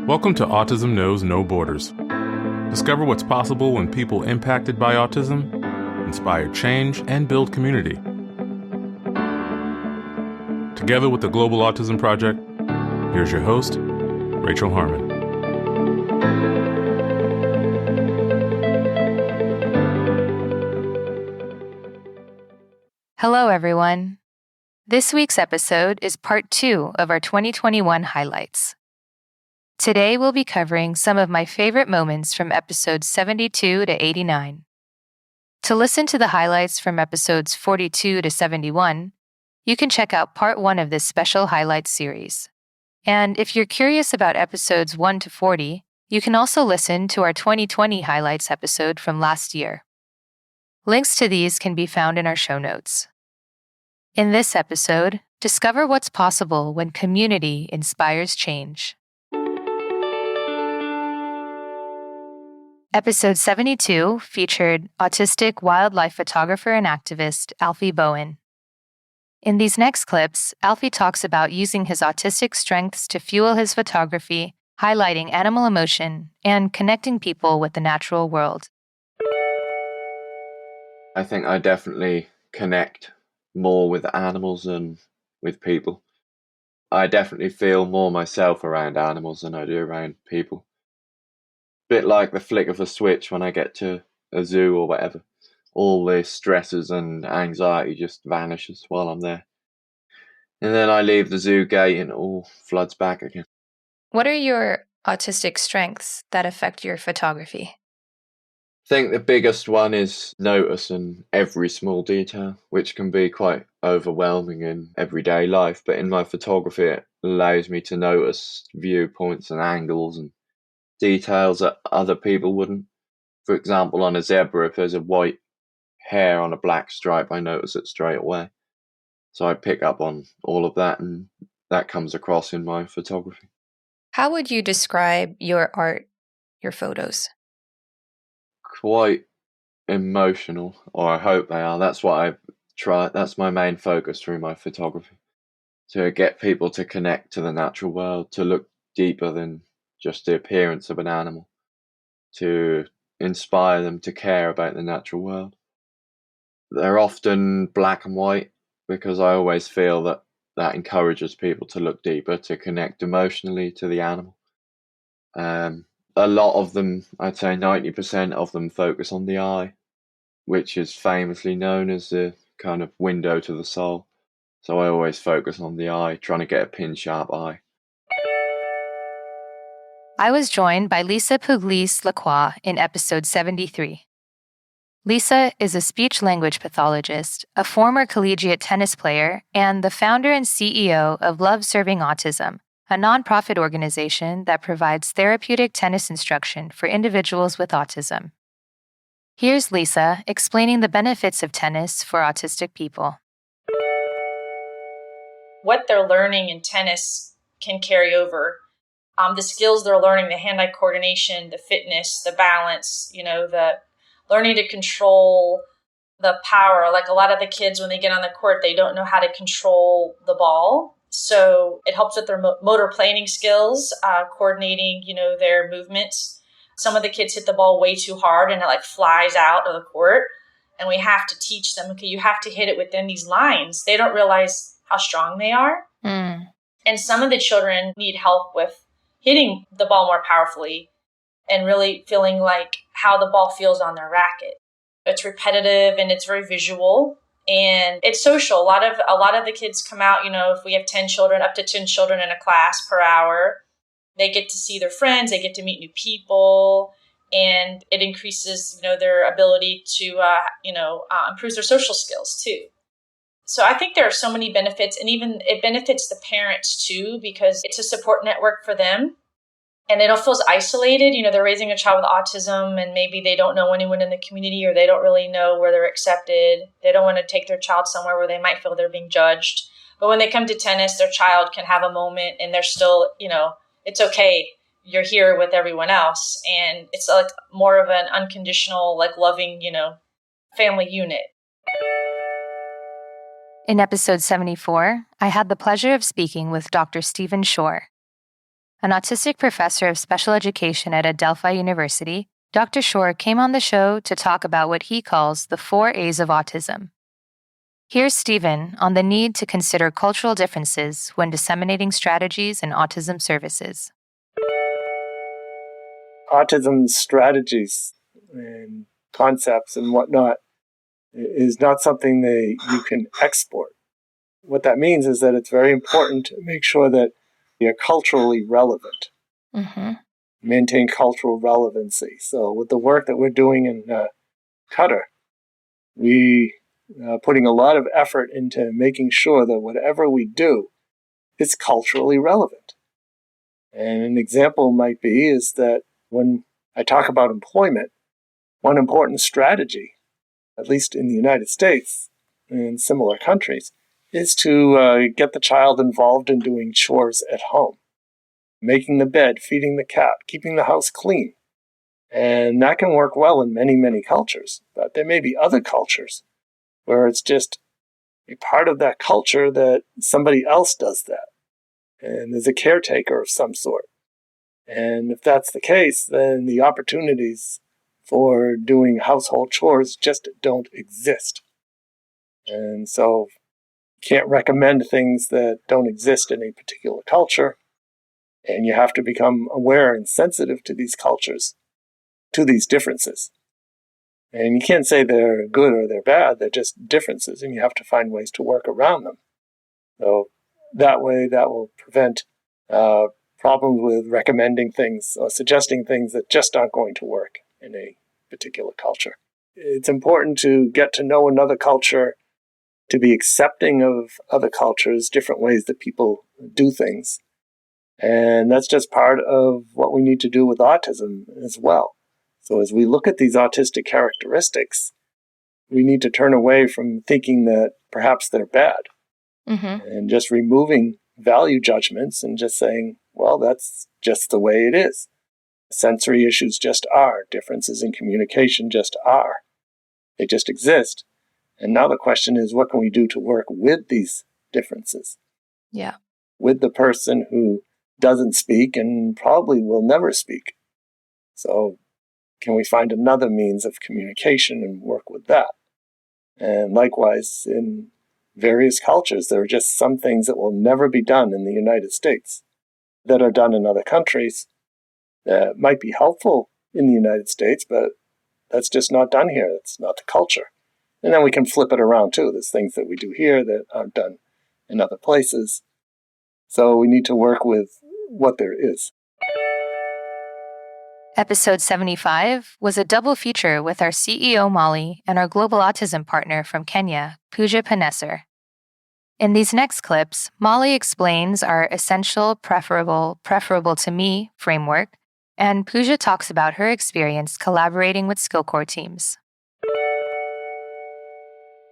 Welcome to Autism Knows No Borders. Discover what's possible when people impacted by autism inspire change and build community. Together with the Global Autism Project, here's your host, Rachel Harmon. Hello, everyone. This week's episode is part 2 of our 2021 highlights. Today, we'll be covering some of my favorite moments from episodes 72 to 89. To listen to the highlights from episodes 42 to 71, you can check out part 1 of this special highlights series. And if you're curious about episodes 1 to 40, you can also listen to our 2020 highlights episode from last year. Links to these can be found in our show notes. In this episode, discover what's possible when community inspires change. Episode 72 featured autistic wildlife photographer and activist Alfie Bowen. In these next clips, Alfie talks about using his autistic strengths to fuel his photography, highlighting animal emotion, and connecting people with the natural world. I think I definitely connect more with animals than with people. I definitely feel more myself around animals than I do around people. Bit like the flick of a switch when I get to a zoo or whatever. All the stresses and anxiety just vanishes while I'm there. And then I leave the zoo gate and it all floods back again. What are your autistic strengths that affect your photography? I think the biggest one is noticing every small detail, which can be quite overwhelming in everyday life. But in my photography, it allows me to notice viewpoints and angles and details that other people wouldn't. For example, on a zebra, if there's a white hair on a black stripe, I notice it straight away. So I pick up on all of that, and that comes across in my photography. How would you describe your art, your photos? Quite emotional, or I hope they are. That's what I try. That's my main focus through my photography, to get people to connect to the natural world, to look deeper than just the appearance of an animal, to inspire them to care about the natural world. They're often black and white because I always feel that that encourages people to look deeper, to connect emotionally to the animal. A lot of them, I'd say 90% of them, focus on the eye, which is famously known as the kind of window to the soul. So I always focus on the eye, trying to get a pin-sharp eye. I was joined by Lisa Pugliese-Lacroix in episode 73. Lisa is a speech-language pathologist, a former collegiate tennis player, and the founder and CEO of Love Serving Autism, a nonprofit organization that provides therapeutic tennis instruction for individuals with autism. Here's Lisa explaining the benefits of tennis for autistic people. What they're learning in tennis can carry over. The skills they're learning, the hand-eye coordination, the fitness, the balance, the learning to control the power. Like a lot of the kids, when they get on the court, they don't know how to control the ball. So it helps with their motor planning skills, coordinating, their movements. Some of the kids hit the ball way too hard and it flies out of the court. And we have to teach them, okay, you have to hit it within these lines. They don't realize how strong they are. And some of the children need help with hitting the ball more powerfully and really feeling like how the ball feels on their racket. It's repetitive and it's very visual and it's social. A lot of the kids come out, if we have 10 children, up to 10 children in a class per hour, they get to see their friends, they get to meet new people, and it increases, their ability to, improves their social skills too. So I think there are so many benefits, and even it benefits the parents too, because it's a support network for them. And they don't feel as isolated. They're raising a child with autism and maybe they don't know anyone in the community or they don't really know where they're accepted. They don't want to take their child somewhere where they might feel they're being judged. But when they come to tennis, their child can have a moment and they're still, it's okay. You're here with everyone else. And it's more of an unconditional, loving, family unit. In episode 74, I had the pleasure of speaking with Dr. Stephen Shore. An autistic professor of special education at Adelphi University, Dr. Shore came on the show to talk about what he calls the 4 A's of autism. Here's Stephen on the need to consider cultural differences when disseminating strategies in autism services. Autism strategies and concepts and whatnot is not something that you can export. What that means is that it's very important to make sure that you're culturally relevant. Mm-hmm. Maintain cultural relevancy. So with the work that we're doing in Qatar, we putting a lot of effort into making sure that whatever we do is culturally relevant. And an example might be is that when I talk about employment, one important strategy, at least in the United States and similar countries, is to get the child involved in doing chores at home, making the bed, feeding the cat, keeping the house clean. And that can work well in many, many cultures. But there may be other cultures where it's just a part of that culture that somebody else does that. And there's a caretaker of some sort. And if that's the case, then the opportunities for doing household chores just don't exist. And so you can't recommend things that don't exist in a particular culture. And you have to become aware and sensitive to these cultures, to these differences. And you can't say they're good or they're bad, they're just differences, and you have to find ways to work around them. So that way, that will prevent problems with recommending things or suggesting things that just aren't going to work in a particular culture. It's important to get to know another culture, to be accepting of other cultures, different ways that people do things. And that's just part of what we need to do with autism as well. So as we look at these autistic characteristics, we need to turn away from thinking that perhaps they're bad and just removing value judgments and just saying, well, that's just the way it is. Sensory issues just are. Differences in communication just are. They just exist. And now the question is, what can we do to work with these differences? Yeah. With the person who doesn't speak and probably will never speak. So can we find another means of communication and work with that? And likewise, in various cultures, there are just some things that will never be done in the United States that are done in other countries that might be helpful in the United States, but that's just not done here. That's not the culture. And then we can flip it around too. There's things that we do here that aren't done in other places. So we need to work with what there is. Episode 75 was a double feature with our CEO, Molly, and our Global Autism partner from Kenya, Pooja Panesar. In these next clips, Molly explains our essential, preferable to me framework, and Pooja talks about her experience collaborating with SkillCorps teams.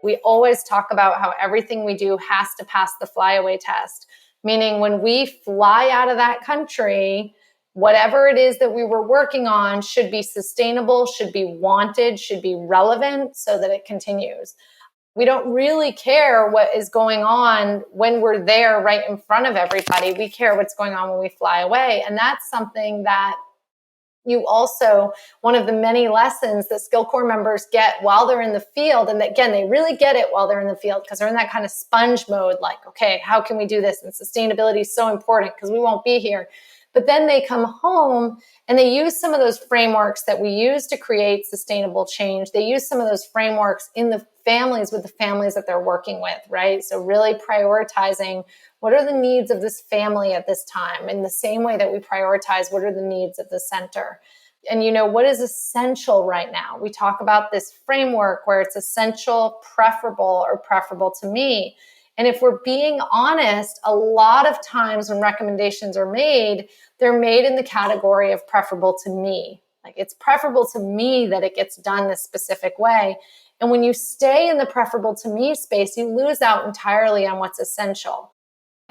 We always talk about how everything we do has to pass the flyaway test, meaning when we fly out of that country, whatever it is that we were working on should be sustainable, should be wanted, should be relevant so that it continues. We don't really care what is going on when we're there right in front of everybody. We care what's going on when we fly away. And that's something that you also, one of the many lessons that SkillCorps members get while they're in the field, and again, they really get it while they're in the field because they're in that kind of sponge mode, like, okay, how can we do this? And sustainability is so important because we won't be here. But then they come home and they use some of those frameworks that we use to create sustainable change. They use some of those frameworks in the families with the families that they're working with, right? So really prioritizing what are the needs of this family at this time in the same way that we prioritize what are the needs of the center. And, what is essential right now? We talk about this framework where it's essential, preferable, or preferable to me. And if we're being honest, a lot of times when recommendations are made, they're made in the category of preferable to me. Like it's preferable to me that it gets done this specific way. And when you stay in the preferable to me space, you lose out entirely on what's essential.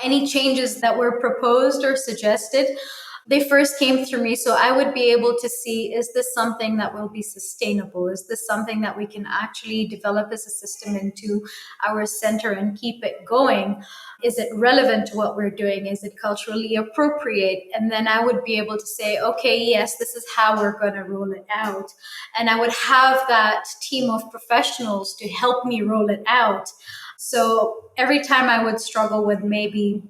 Any changes that were proposed or suggested, they first came through me. So I would be able to see, is this something that will be sustainable? Is this something that we can actually develop as a system into our center and keep it going? Is it relevant to what we're doing? Is it culturally appropriate? And then I would be able to say, okay, yes, this is how we're going to roll it out. And I would have that team of professionals to help me roll it out. So every time I would struggle with maybe,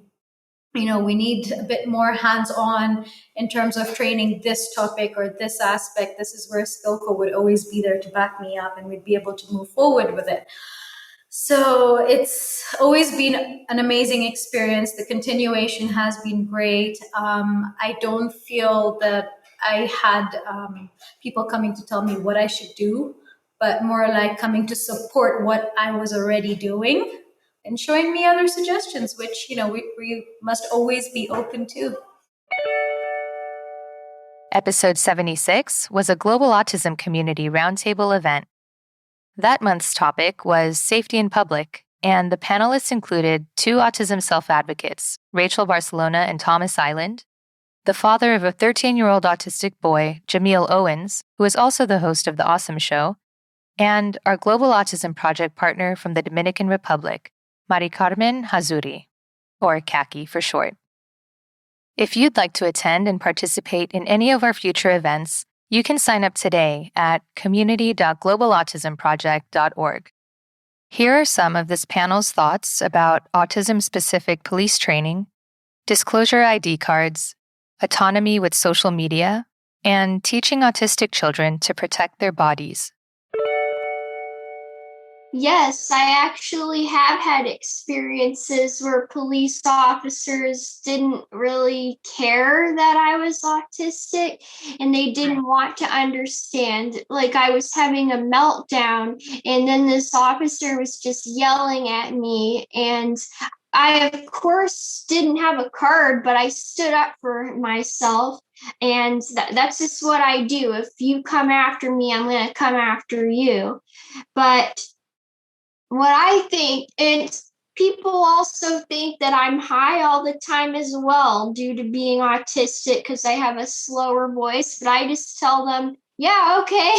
we need a bit more hands-on in terms of training this topic or this aspect, this is where Skillco would always be there to back me up, and we'd be able to move forward with it. So it's always been an amazing experience. The continuation has been great. I don't feel that I had people coming to tell me what I should do, but more like coming to support what I was already doing and showing me other suggestions, which, we must always be open to. Episode 76 was a Global Autism Community Roundtable event. That month's topic was safety in public, and the panelists included 2 autism self-advocates, Rachel Barcelona and Thomas Island, the father of a 13-year-old autistic boy, Jamil Owens, who is also the host of The Awesome Show, and our Global Autism Project partner from the Dominican Republic, Mari Carmen Hazuri, or Kaki for short. If you'd like to attend and participate in any of our future events, you can sign up today at community.globalautismproject.org. Here are some of this panel's thoughts about autism-specific police training, disclosure ID cards, autonomy with social media, and teaching autistic children to protect their bodies. Yes, I actually have had experiences where police officers didn't really care that I was autistic and they didn't want to understand. Like I was having a meltdown and then this officer was just yelling at me, and I, of course, didn't have a card, but I stood up for myself. And that's just what I do. If you come after me, I'm going to come after you. But what I think, and people also think that I'm high all the time as well due to being autistic because I have a slower voice, but I just tell them, yeah, okay.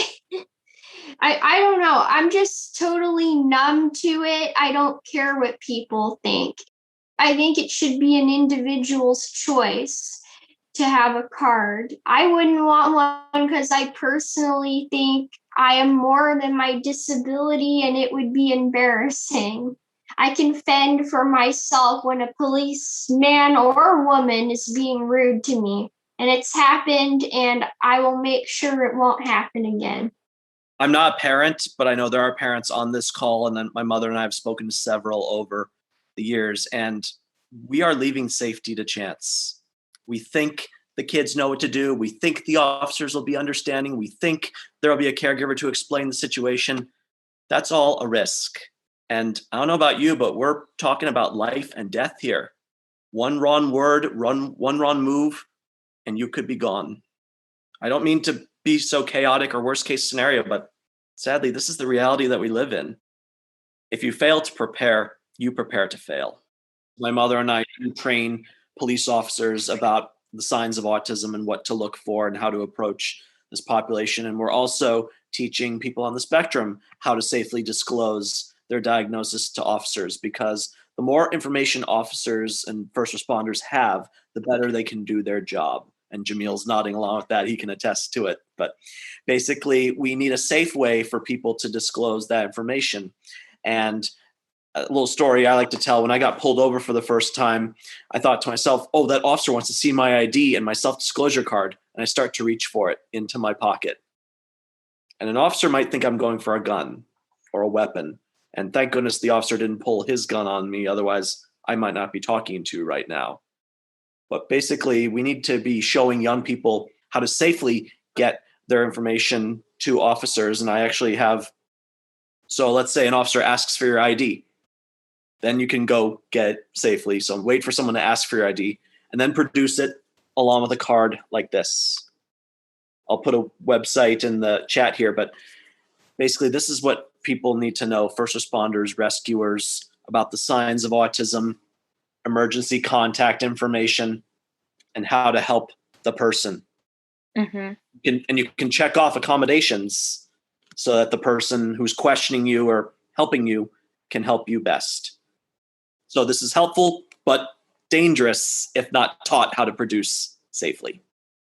I don't know. I'm just totally numb to it. I don't care what people think. I think it should be an individual's choice to have a card. I wouldn't want one because I personally think I am more than my disability and it would be embarrassing. I can fend for myself when a policeman or woman is being rude to me. And it's happened, and I will make sure it won't happen again. I'm not a parent, but I know there are parents on this call, and then my mother and I have spoken to several over the years, and we are leaving safety to chance. We think the kids know what to do. We think the officers will be understanding. We think there will be a caregiver to explain the situation. That's all a risk. And I don't know about you, but we're talking about life and death here. One wrong word, one wrong move, and you could be gone. I don't mean to be so chaotic or worst case scenario, but sadly, this is the reality that we live in. If you fail to prepare, you prepare to fail. My mother and I train police officers about the signs of autism and what to look for and how to approach this population. And we're also teaching people on the spectrum how to safely disclose their diagnosis to officers, because the more information officers and first responders have, the better they can do their job. And Jamil's nodding along with that. He can attest to it. But basically, we need a safe way for people to disclose that information. And a little story I like to tell: when I got pulled over for the first time, I thought to myself, oh, that officer wants to see my ID and my self-disclosure card. And I start to reach for it into my pocket. And an officer might think I'm going for a gun or a weapon. And thank goodness the officer didn't pull his gun on me. Otherwise, I might not be talking to you right now. But basically, we need to be showing young people how to safely get their information to officers. And I actually have, so let's say an officer asks for your ID. Then you can go get it safely. So wait for someone to ask for your ID and then produce it along with a card like this. I'll put a website in the chat here, but basically this is what people need to know: first responders, rescuers, about the signs of autism, emergency contact information, and how to help the person. Mm-hmm. And you can check off accommodations so that the person who's questioning you or helping you can help you best. So this is helpful, but dangerous if not taught how to produce safely.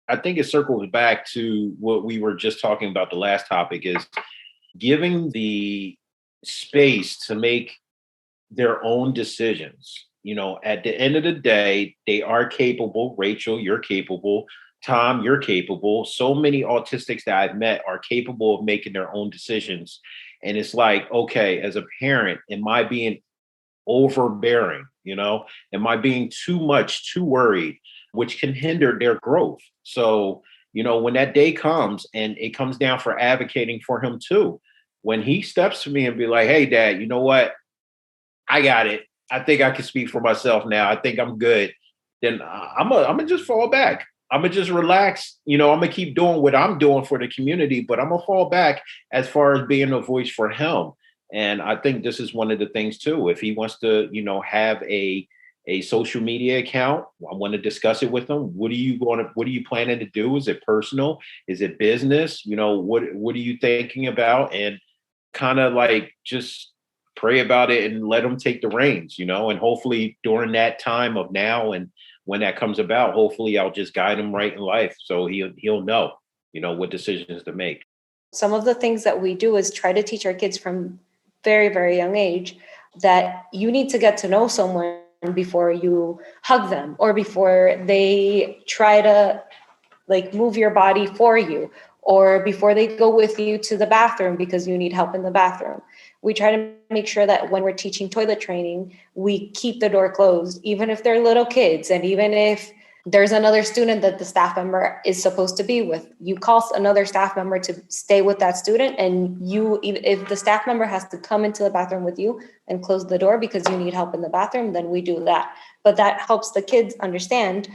I think it circles back to what we were just talking about. The last topic is giving the space to make their own decisions. You know, at the end of the day, they are capable. Rachel, you're capable. Tom, you're capable. So many autistics that I've met are capable of making their own decisions. And it's like, okay, as a parent, am I being overbearing? You know, am I being too much, too worried, which can hinder their growth? So, you know, when that day comes and it comes down for advocating for him too, when he steps to me and be like, hey, Dad, you know what? I got it. I think I can speak for myself now. I think I'm good. Then I'm gonna just fall back. I'm gonna just relax. You know, I'm gonna keep doing what I'm doing for the community, but I'm gonna fall back as far as being a voice for him. And I think this is one of the things too. If he wants to, you know, have a social media account, I want to discuss it with him. What are you planning to do? Is it personal? Is it business? You know, what are you thinking about? And kind of like just pray about it and let them take the reins, you know, and hopefully during that time of now and when that comes about, hopefully I'll just guide him right in life so he'll know, you know, what decisions to make. Some of the things that we do is try to teach our kids from very, very young age that you need to get to know someone before you hug them or before they try to like move your body for you or before they go with you to the bathroom because you need help in the bathroom. We try to make sure that when we're teaching toilet training, we keep the door closed, even if they're little kids. And even if there's another student that the staff member is supposed to be with, you call another staff member to stay with that student. And if the staff member has to come into the bathroom with you and close the door because you need help in the bathroom, then we do that. But that helps the kids understand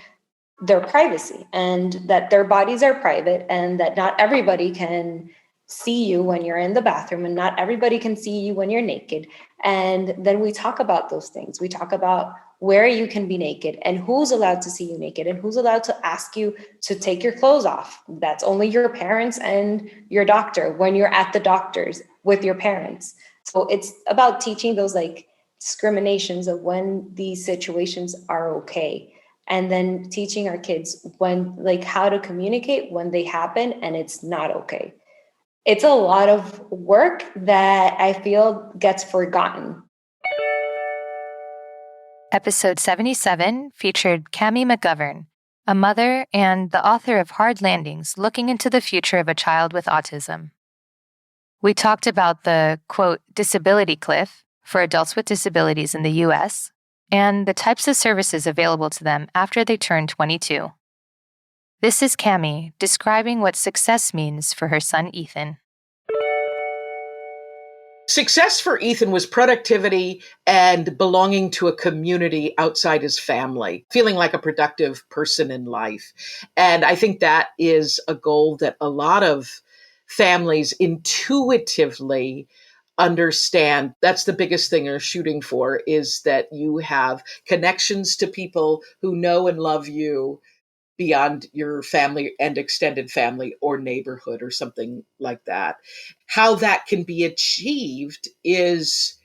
their privacy and that their bodies are private and that not everybody can see you when you're in the bathroom and not everybody can see you when you're naked. And then we talk about those things. We talk about where you can be naked and who's allowed to see you naked and who's allowed to ask you to take your clothes off. That's only your parents and your doctor when you're at the doctor's with your parents. So it's about teaching those like discriminations of when these situations are okay. And then teaching our kids when, like, how to communicate when they happen and it's not okay. It's a lot of work that I feel gets forgotten. Episode 77 featured Cami McGovern, a mother and the author of Hard Landings, looking into the future of a child with autism. We talked about the, quote, disability cliff for adults with disabilities in the U.S., and the types of services available to them after they turn 22. This is Cami describing what success means for her son Ethan. Success for Ethan was productivity and belonging to a community outside his family, feeling like a productive person in life. And I think that is a goal that a lot of families intuitively understand. That's the biggest thing they're shooting for, is that you have connections to people who know and love you beyond your family and extended family or neighborhood or something like that. How that can be achieved is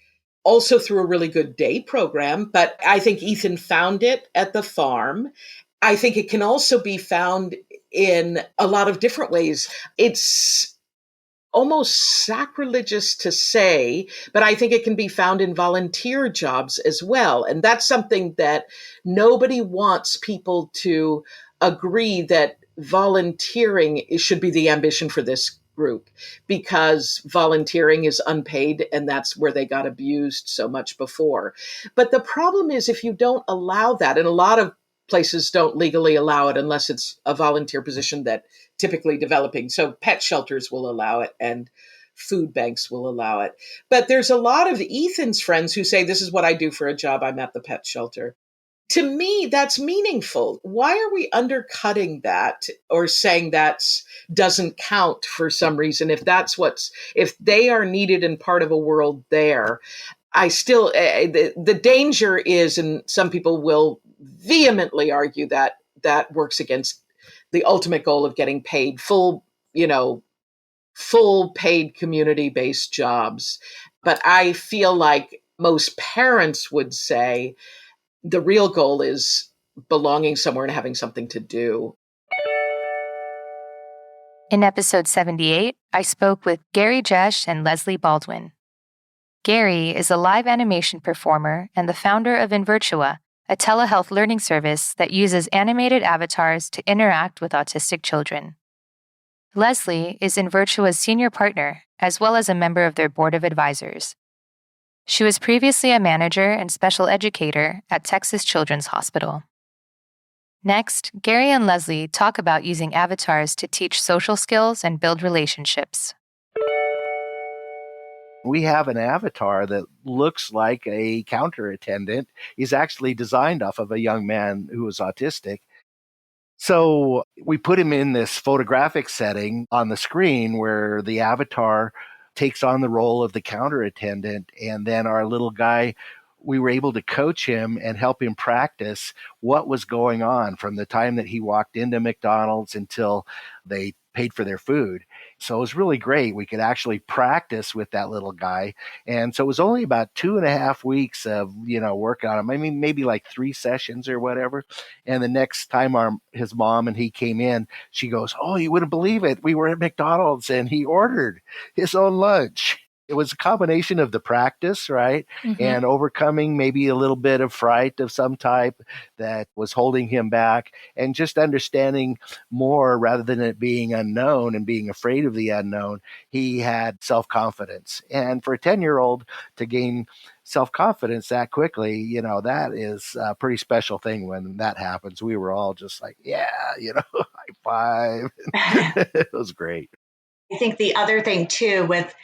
also through a really good day program, but I think Ethan found it at the farm. I think it can also be found in a lot of different ways. It's almost sacrilegious to say, but I think it can be found in volunteer jobs as well. And that's something that nobody wants people to agree that volunteering should be the ambition for this group, because volunteering is unpaid and that's where they got abused so much before. But the problem is if you don't allow that, and a lot of places don't legally allow it unless it's a volunteer position that typically developing. So pet shelters will allow it and food banks will allow it. But there's a lot of Ethan's friends who say, this is what I do for a job. I'm at the pet shelter. To me, that's meaningful. Why are we undercutting that or saying that doesn't count for some reason? If they are needed and part of a world there, I still, the danger is, and some people will vehemently argue that that works against the ultimate goal of getting paid full paid community-based jobs. But I feel like most parents would say the real goal is belonging somewhere and having something to do. In episode 78, I spoke with Gary Jesh and Leslie Baldwin. Gary is a live animation performer and the founder of Invirtua, a telehealth learning service that uses animated avatars to interact with autistic children. Leslie is Invirtua's senior partner, as well as a member of their board of advisors. She was previously a manager and special educator at Texas Children's Hospital. Next, Gary and Leslie talk about using avatars to teach social skills and build relationships. We have an avatar that looks like a counter attendant. He's actually designed off of a young man who was autistic. So we put him in this photographic setting on the screen where the avatar takes on the role of the counter attendant. And then our little guy, we were able to coach him and help him practice what was going on from the time that he walked into McDonald's until they paid for their food. So it was really great. We could actually practice with that little guy. And so it was only about 2.5 weeks of, work on him. I mean, maybe like 3 sessions or whatever. And the next time his mom and he came in, she goes, "Oh, you wouldn't believe it. We were at McDonald's and he ordered his own lunch." It was a combination of the practice, right? Mm-hmm. And overcoming maybe a little bit of fright of some type that was holding him back, and just understanding more rather than it being unknown and being afraid of the unknown. He had self-confidence. And for a 10-year-old to gain self-confidence that quickly, that is a pretty special thing when that happens. We were all just like, yeah, high five. It was great. I think the other thing too with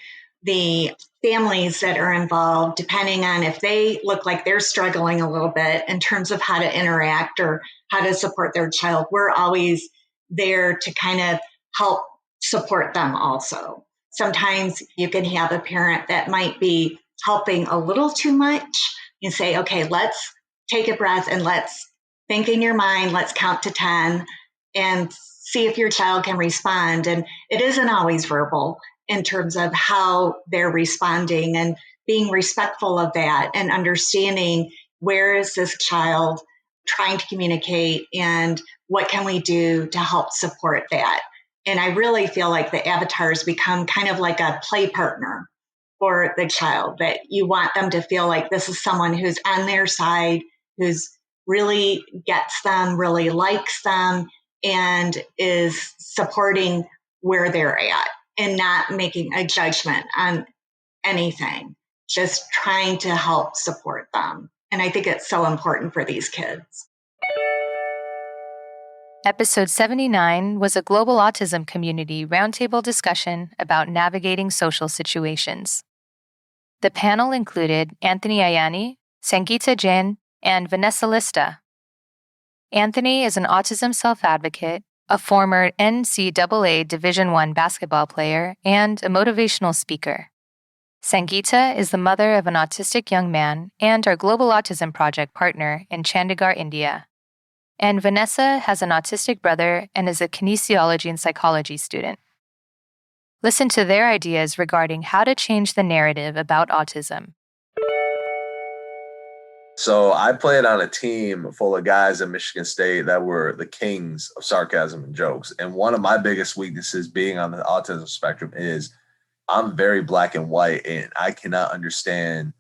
the families that are involved, depending on if they look like they're struggling a little bit in terms of how to interact or how to support their child, we're always there to kind of help support them also. Sometimes you can have a parent that might be helping a little too much. You say, okay, let's take a breath and let's think in your mind, let's count to 10 and see if your child can respond. And it isn't always verbal in terms of how they're responding, and being respectful of that and understanding where is this child trying to communicate and what can we do to help support that. And I really feel like the avatars become kind of like a play partner for the child, that you want them to feel like this is someone who's on their side, who's really gets them, really likes them, and is supporting where they're at, and not making a judgment on anything, just trying to help support them. And I think it's so important for these kids. Episode 79 was a Global Autism Community roundtable discussion about navigating social situations. The panel included Anthony Ayani, Sangeeta Jain, and Vanessa Lista. Anthony is an autism self-advocate, a former NCAA Division I basketball player, and a motivational speaker. Sangeeta is the mother of an autistic young man and our Global Autism Project partner in Chandigarh, India. And Vanessa has an autistic brother and is a kinesiology and psychology student. Listen to their ideas regarding how to change the narrative about autism. So I played on a team full of guys at Michigan State that were the kings of sarcasm and jokes. And one of my biggest weaknesses being on the autism spectrum is I'm very black and white, and I cannot understand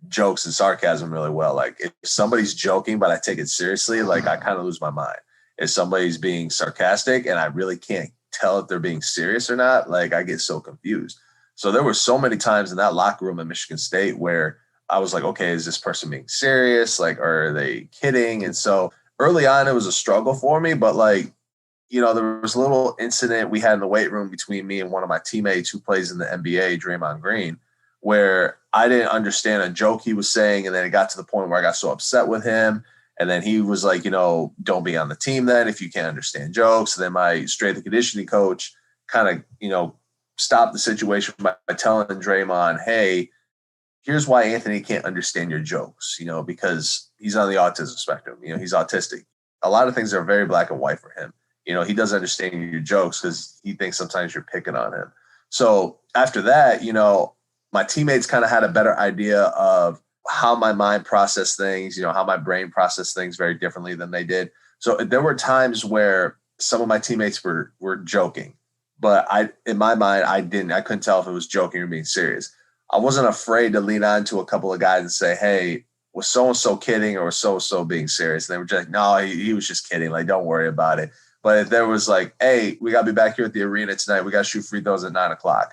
jokes and sarcasm really well. Like if somebody's joking, but I take it seriously, like I kind of lose my mind. If somebody's being sarcastic and I really can't tell if they're being serious or not, like I get so confused. So there were so many times in that locker room at Michigan State where I was like, okay, is this person being serious? Like, are they kidding? And so early on, it was a struggle for me, but like, there was a little incident we had in the weight room between me and one of my teammates who plays in the NBA, Draymond Green, where I didn't understand a joke he was saying. And then it got to the point where I got so upset with him. And then he was like, don't be on the team then if you can't understand jokes. And then my strength and conditioning coach kind of, stopped the situation by telling Draymond, hey, here's why Anthony can't understand your jokes, because he's on the autism spectrum. He's autistic. A lot of things are very black and white for him. He doesn't understand your jokes because he thinks sometimes you're picking on him. So after that, my teammates kind of had a better idea of how my mind processed things, how my brain processed things very differently than they did. So there were times where some of my teammates were joking, but in my mind, I couldn't tell if it was joking or being serious. I wasn't afraid to lean on to a couple of guys and say, hey, was so-and-so kidding or was so-and-so being serious? And they were just like, no, he was just kidding. Like, don't worry about it. But if there was like, hey, we got to be back here at the arena tonight. We got to shoot free throws at 9:00.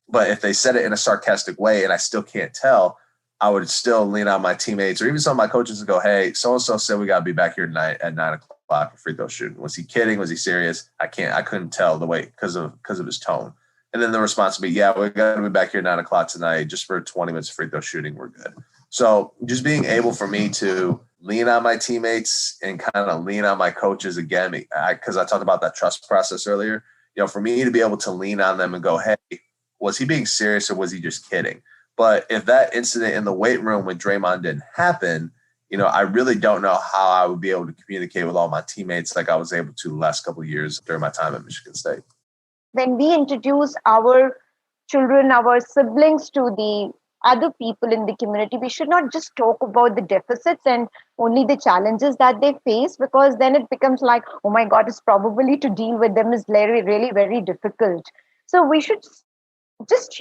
But if they said it in a sarcastic way and I still can't tell, I would still lean on my teammates or even some of my coaches and go, hey, so-and-so said we got to be back here tonight at 9:00 for free throw shooting. Was he kidding? Was he serious? I couldn't tell the way because of his tone. And then the response would be, yeah, we got to be back here at 9:00 tonight just for 20 minutes of free throw shooting. We're good. So just being able for me to lean on my teammates and kind of lean on my coaches again, because I talked about that trust process earlier, for me to be able to lean on them and go, hey, was he being serious or was he just kidding? But if that incident in the weight room with Draymond didn't happen, I really don't know how I would be able to communicate with all my teammates like I was able to the last couple of years during my time at Michigan State. When we introduce our children, our siblings to the other people in the community, we should not just talk about the deficits and only the challenges that they face, because then it becomes like, oh my God, it's probably to deal with them is really, really very difficult. So we should just,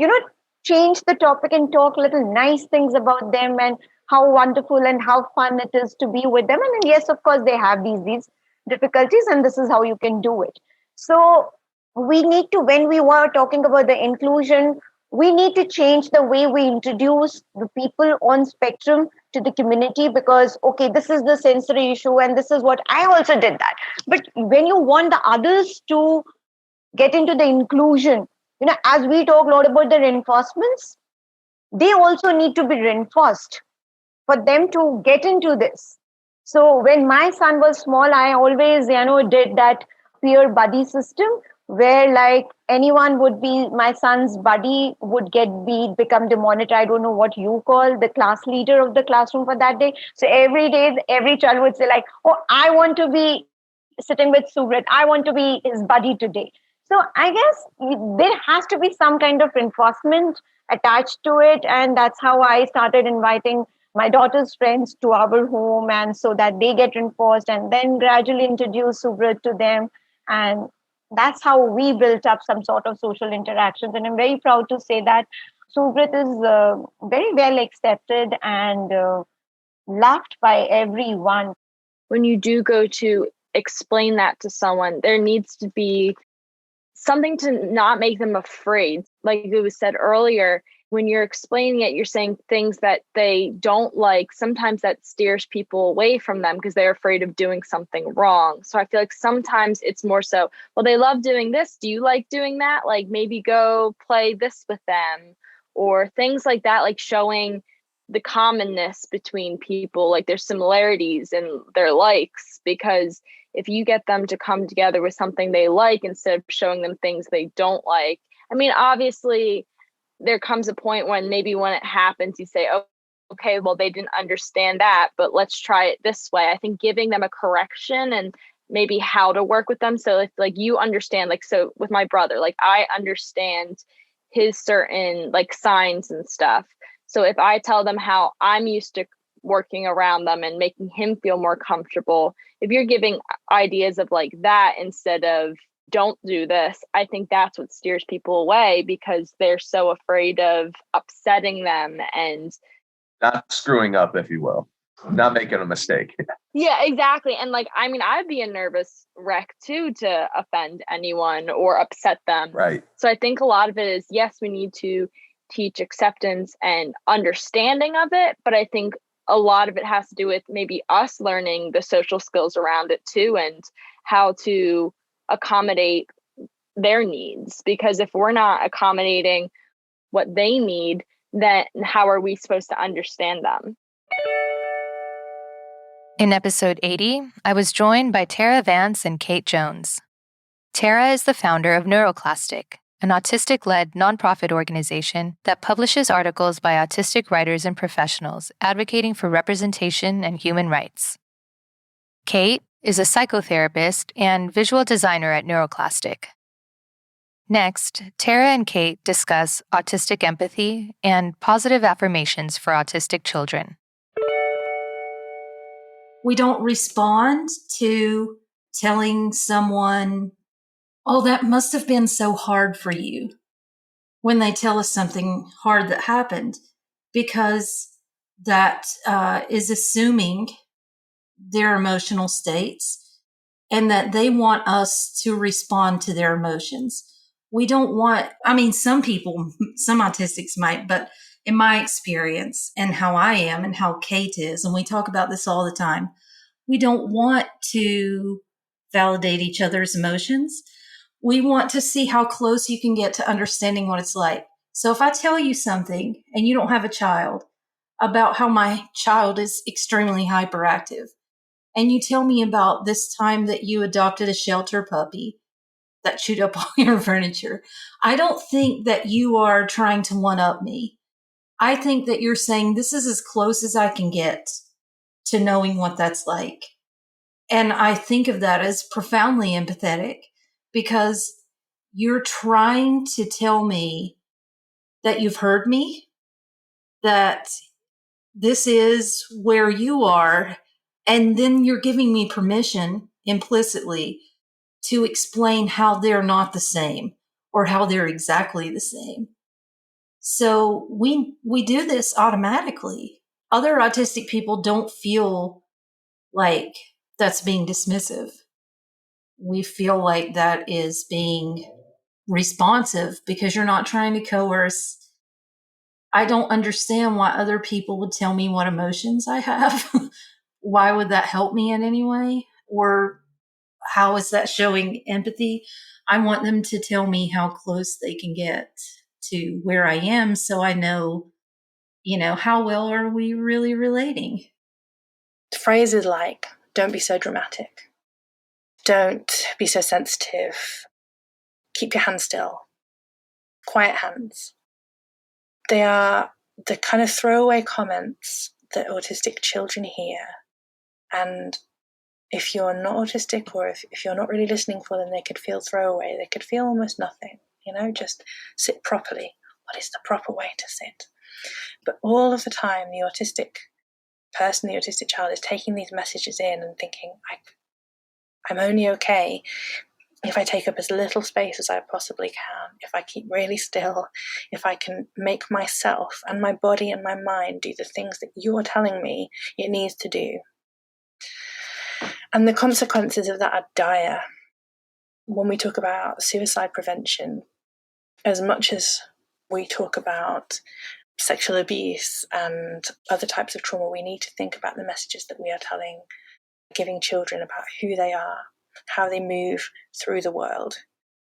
change the topic and talk little nice things about them and how wonderful and how fun it is to be with them. And then, yes, of course, they have these difficulties, and this is how you can do it. So we need to, when we were talking about the inclusion, we need to change the way we introduce the people on spectrum to the community, because, okay, this is the sensory issue and this is what I also did that. But when you want the others to get into the inclusion, as we talk a lot about the reinforcements, they also need to be reinforced for them to get into this. So when my son was small, I always, did that peer buddy system where like anyone would be, my son's buddy would become the monitor. I don't know what you call the class leader of the classroom for that day. So every day, every child would say like, oh, I want to be sitting with Subrat. I want to be his buddy today. So I guess there has to be some kind of reinforcement attached to it. And that's how I started inviting my daughter's friends to our home, and so that they get reinforced, and then gradually introduce Subrat to them. And that's how we built up some sort of social interactions. And I'm very proud to say that Subrat is very well accepted and loved by everyone. When you do go to explain that to someone, there needs to be something to not make them afraid. Like it was said earlier, when you're explaining it, you're saying things that they don't like. Sometimes that steers people away from them because they're afraid of doing something wrong. So I feel like sometimes it's more so, well, they love doing this. Do you like doing that? Like maybe go play this with them, or things like that, like showing the commonness between people, like their similarities and their likes. Because if you get them to come together with something they like instead of showing them things they don't like, I mean, obviously, there comes a point when maybe when it happens, you say, oh, okay, well, they didn't understand that, but let's try it this way. I think giving them a correction and maybe how to work with them. So if like you understand, like, so with my brother, like I understand his certain like signs and stuff. So if I tell them how I'm used to working around them and making him feel more comfortable, if you're giving ideas of like that instead of don't do this, I think that's what steers people away, because they're so afraid of upsetting them and not screwing up, if you will, not making a mistake. Yeah, exactly. And like, I mean, I'd be a nervous wreck too to offend anyone or upset them. Right. So I think a lot of it is, yes, we need to teach acceptance and understanding of it, but I think a lot of it has to do with maybe us learning the social skills around it too, and how to accommodate their needs. Because if we're not accommodating what they need, then how are we supposed to understand them? In episode 80, I was joined by Tara Vance and Kate Jones. Tara is the founder of Neuroclastic, an autistic-led nonprofit organization that publishes articles by autistic writers and professionals advocating for representation and human rights. Kate is a psychotherapist and visual designer at Neuroclastic. Next, Tara and Kate discuss autistic empathy and positive affirmations for autistic children. We don't respond to telling someone, oh, that must have been so hard for you, when they tell us something hard that happened, because that is assuming their emotional states and that they want us to respond to their emotions. We don't want, some people, some autistics might, but in my experience and how I am and how Kate is, and we talk about this all the time, we don't want to validate each other's emotions. We want to see how close you can get to understanding what it's like. So if I tell you something and you don't have a child about how my child is extremely hyperactive, and you tell me about this time that you adopted a shelter puppy that chewed up all your furniture, I don't think that you are trying to one-up me. I think that you're saying this is as close as I can get to knowing what that's like. And I think of that as profoundly empathetic, because you're trying to tell me that you've heard me, that this is where you are, and then you're giving me permission implicitly to explain how they're not the same or how they're exactly the same. So we do this automatically. Other autistic people don't feel like that's being dismissive. We feel like that is being responsive because you're not trying to coerce. I don't understand why other people would tell me what emotions I have. Why would that help me in any way? Or how is that showing empathy? I want them to tell me how close they can get to where I am, so I know, how well are we really relating? Phrases like, don't be so dramatic. Don't be so sensitive. Keep your hands still. Quiet hands. They are the kind of throwaway comments that autistic children hear. And if you're not autistic, or if you're not really listening for them, they could feel throwaway. They could feel almost nothing, just sit properly. What is the proper way to sit? But all of the time, the autistic person, the autistic child, is taking these messages in and thinking, I'm only okay if I take up as little space as I possibly can, if I keep really still, if I can make myself and my body and my mind do the things that you're telling me it needs to do. And the consequences of that are dire. When we talk about suicide prevention, as much as we talk about sexual abuse and other types of trauma, we need to think about the messages that we are giving children about who they are, how they move through the world,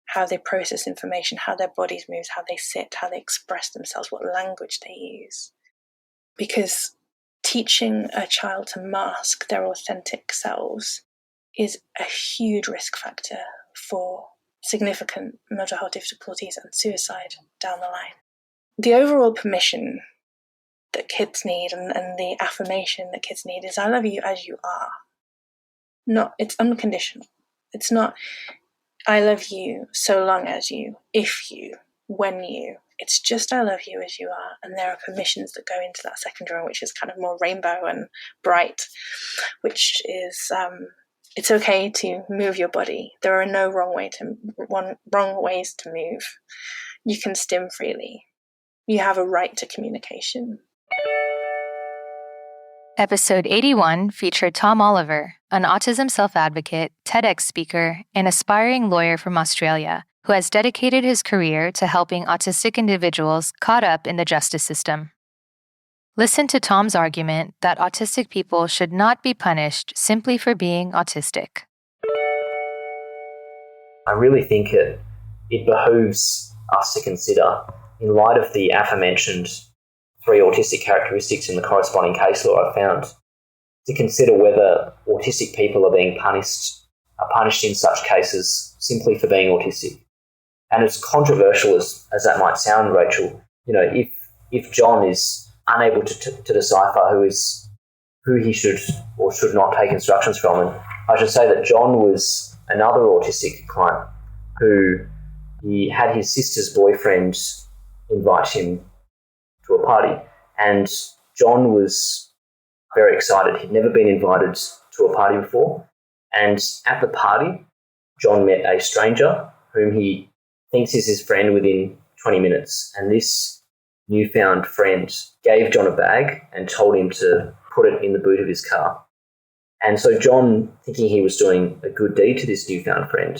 how they process information, how their bodies move, how they sit, how they express themselves, what language they use. Because teaching a child to mask their authentic selves is a huge risk factor for significant mental health difficulties and suicide down the line. The overall permission that kids need and the affirmation that kids need is, I love you as you are. It's unconditional. It's not, I love you so long as you, if you, when you. It's just, I love you as you are. And there are permissions that go into that second row, which is kind of more rainbow and bright, which is, it's okay to move your body. There are no wrong ways to move. You can stim freely. You have a right to communication. Episode 81 featured Tom Oliver, an autism self-advocate, TEDx speaker, and aspiring lawyer from Australia, who has dedicated his career to helping autistic individuals caught up in the justice system. Listen to Tom's argument that autistic people should not be punished simply for being autistic. I really think it behooves us to consider, in light of the aforementioned 3 autistic characteristics in the corresponding case law I found, to consider whether autistic people are being punished in such cases simply for being autistic. And as controversial as that might sound, Rachel, if John is unable to decipher who he should or should not take instructions from, I should say that John was another autistic client who he had his sister's boyfriend invite him to a party, and John was very excited. He'd never been invited to a party before, and at the party, John met a stranger whom he thinks is his friend within 20 minutes, and this newfound friend gave John a bag and told him to put it in the boot of his car. And so John, thinking he was doing a good deed to this newfound friend,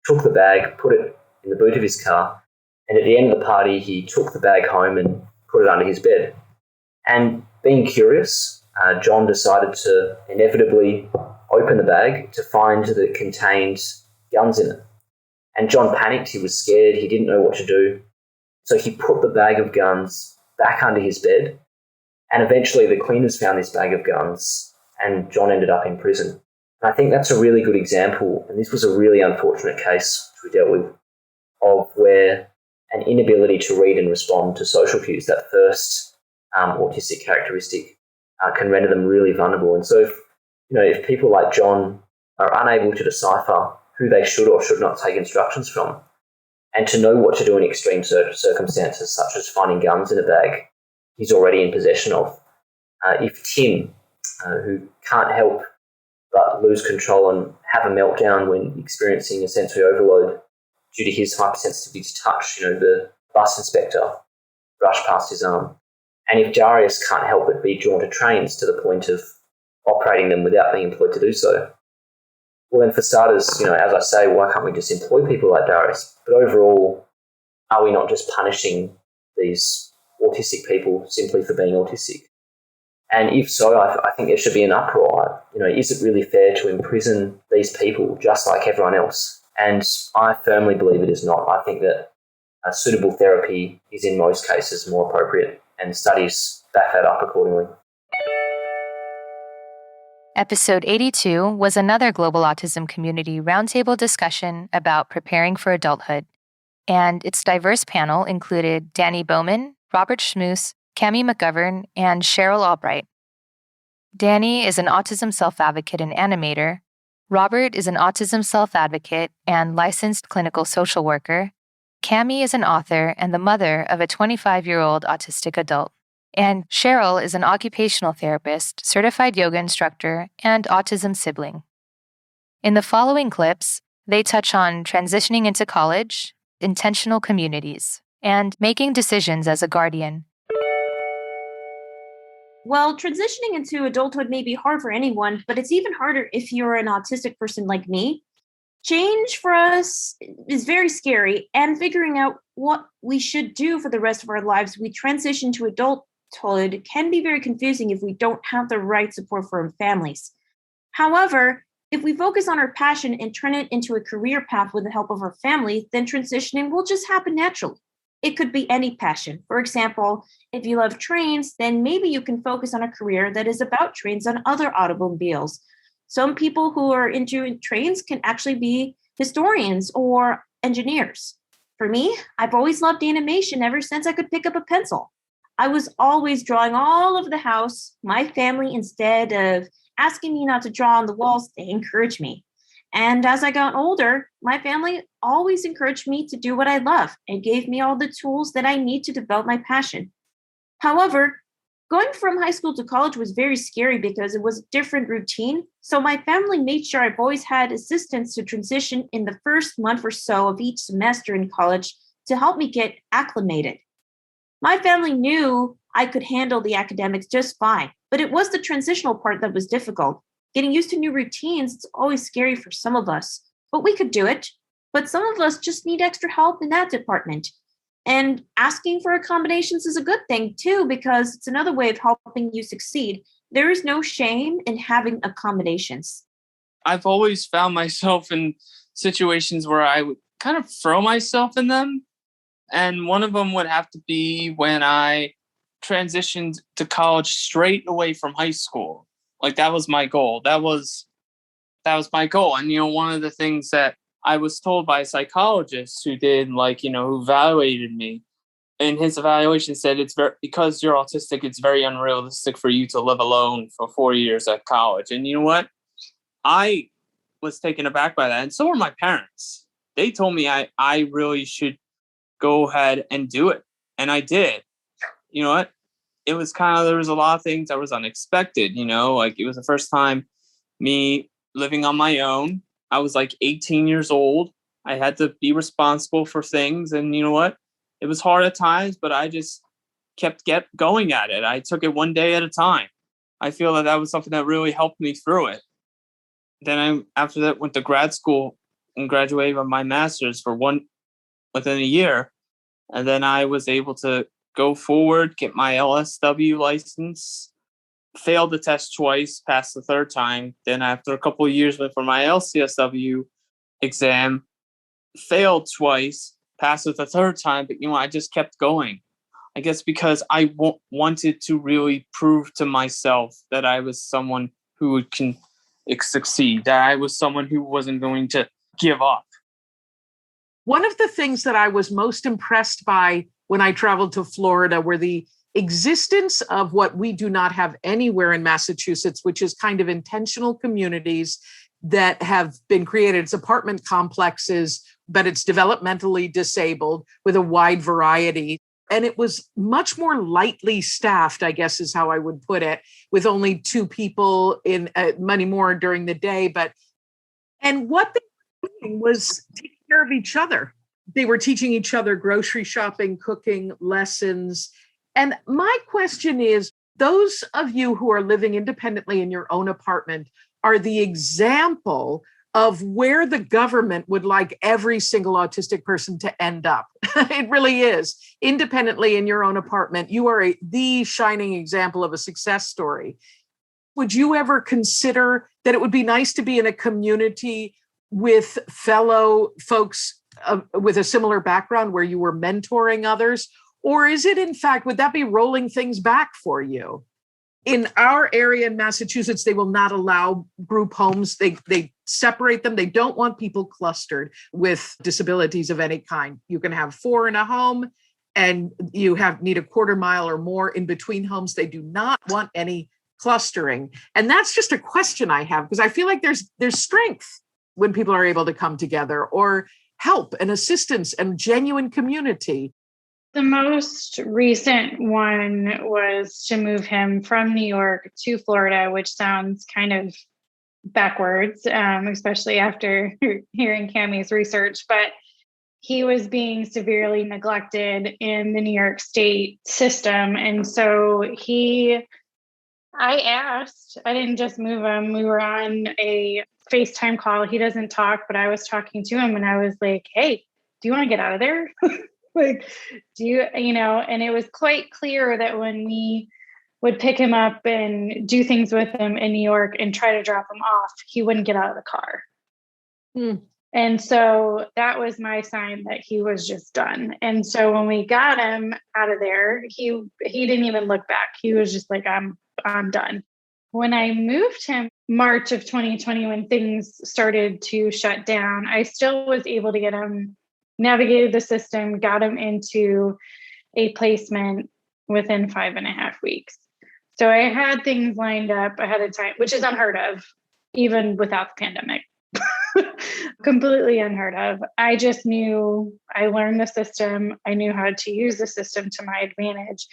took the bag, put it in the boot of his car, and at the end of the party, he took the bag home and put it under his bed. And being curious, John decided to inevitably open the bag to find that it contained guns in it. And John panicked, he was scared, he didn't know what to do. So he put the bag of guns back under his bed, and eventually the cleaners found this bag of guns, and John ended up in prison. And I think that's a really good example, and this was a really unfortunate case which we dealt with, of where an inability to read and respond to social cues, that first autistic characteristic, can render them really vulnerable. And so if people like John are unable to decipher who they should or should not take instructions from, and to know what to do in extreme circumstances, such as finding guns in a bag he's already in possession of. If Tim, who can't help but lose control and have a meltdown when experiencing a sensory overload due to his hypersensitivity to touch, the bus inspector brushed past his arm. And if Darius can't help but be drawn to trains to the point of operating them without being employed to do so, well, then for starters, as I say, why can't we just employ people like Darius? But overall, are we not just punishing these autistic people simply for being autistic? And if so, I think there should be an uproar. Is it really fair to imprison these people just like everyone else? And I firmly believe it is not. I think that suitable therapy is in most cases more appropriate, and studies back that up accordingly. Episode 82 was another Global Autism Community roundtable discussion about preparing for adulthood, and its diverse panel included Danny Bowman, Robert Schmoose, Cami McGovern, and Cheryl Albright. Danny is an autism self-advocate and animator. Robert is an autism self-advocate and licensed clinical social worker. Cami is an author and the mother of a 25-year-old autistic adult. And Cheryl is an occupational therapist, certified yoga instructor, and autism sibling. In the following clips, they touch on transitioning into college, intentional communities, and making decisions as a guardian. Well, transitioning into adulthood may be hard for anyone, but it's even harder if you're an autistic person like me. Change for us is very scary, and figuring out what we should do for the rest of our lives, we transition to adulthood can be very confusing if we don't have the right support from families. However, if we focus on our passion and turn it into a career path with the help of our family, then transitioning will just happen naturally. It could be any passion. For example, if you love trains, then maybe you can focus on a career that is about trains and other automobiles. Some people who are into trains can actually be historians or engineers. For me, I've always loved animation ever since I could pick up a pencil. I was always drawing all over the house. My family, instead of asking me not to draw on the walls, they encouraged me. And as I got older, my family always encouraged me to do what I love and gave me all the tools that I need to develop my passion. However, going from high school to college was very scary because it was a different routine. So my family made sure I've always had assistance to transition in the first month or so of each semester in college to help me get acclimated. My family knew I could handle the academics just fine, but it was the transitional part that was difficult. Getting used to new routines, it's always scary for some of us, but we could do it. But some of us just need extra help in that department. And asking for accommodations is a good thing too, because it's another way of helping you succeed. There is no shame in having accommodations. I've always found myself in situations where I would kind of throw myself in them. And one of them would have to be when I transitioned to college straight away from high school. Like that was my goal. That was my goal. And, one of the things that I was told by a psychologist who did who evaluated me, and his evaluation said because you're autistic, it's very unrealistic for you to live alone for 4 years at college. And you know what? I was taken aback by that. And so were my parents. They told me I really should go ahead and do it. And I did. You know what? It was there was a lot of things that was unexpected, like it was the first time me living on my own. I was like 18 years old. I had to be responsible for things. And you know what? It was hard at times, but I just kept going at it. I took it one day at a time. I feel that was something that really helped me through it. Then after that, went to grad school and graduated with my master's within a year. And then I was able to go forward, get my LSW license, failed the test twice, passed the third time. Then after a couple of years, went for my LCSW exam, failed twice, passed it the third time. But, I just kept going. I guess because I wanted to really prove to myself that I was someone who can succeed, that I was someone who wasn't going to give up. One of the things that I was most impressed by when I traveled to Florida were the existence of what we do not have anywhere in Massachusetts, which is kind of intentional communities that have been created. It's apartment complexes, but it's developmentally disabled with a wide variety. And it was much more lightly staffed, I guess is how I would put it, with only 2 people in many more during the day. And what they were doing was taking care of each other. They were teaching each other grocery shopping, cooking lessons. And my question is, those of you who are living independently in your own apartment are the example of where the government would like every single autistic person to end up. It really is. Independently in your own apartment, you are the shining example of a success story. Would you ever consider that it would be nice to be in a community with fellow folks with a similar background where you were mentoring others? Or is it, in fact, would that be rolling things back for you? In our area in Massachusetts, they will not allow group homes. They separate them. They don't want people clustered with disabilities of any kind. You can have 4 in a home, and you need a quarter mile or more in between homes. They do not want any clustering. And that's just a question I have, because I feel like there's strength when people are able to come together, or help and assistance and genuine community. The most recent one was to move him from New York to Florida, which sounds kind of backwards, especially after hearing Cammie's research. But he was being severely neglected in the New York State system. And so I didn't just move him. We were on a FaceTime call. He doesn't talk, but I was talking to him and I was like, hey, do you want to get out of there? Like, and it was quite clear that when we would pick him up and do things with him in New York and try to drop him off, he wouldn't get out of the car. And so that was my sign that he was just done. And so when we got him out of there, he didn't even look back. He was just like, I'm done. When I moved him March of 2020, when things started to shut down, I still was able to get him, navigated the system, got him into a placement within 5.5 weeks. So I had things lined up ahead of time, which is unheard of, even without the pandemic. Completely unheard of. I just knew, I learned the system. I knew how to use the system to my advantage.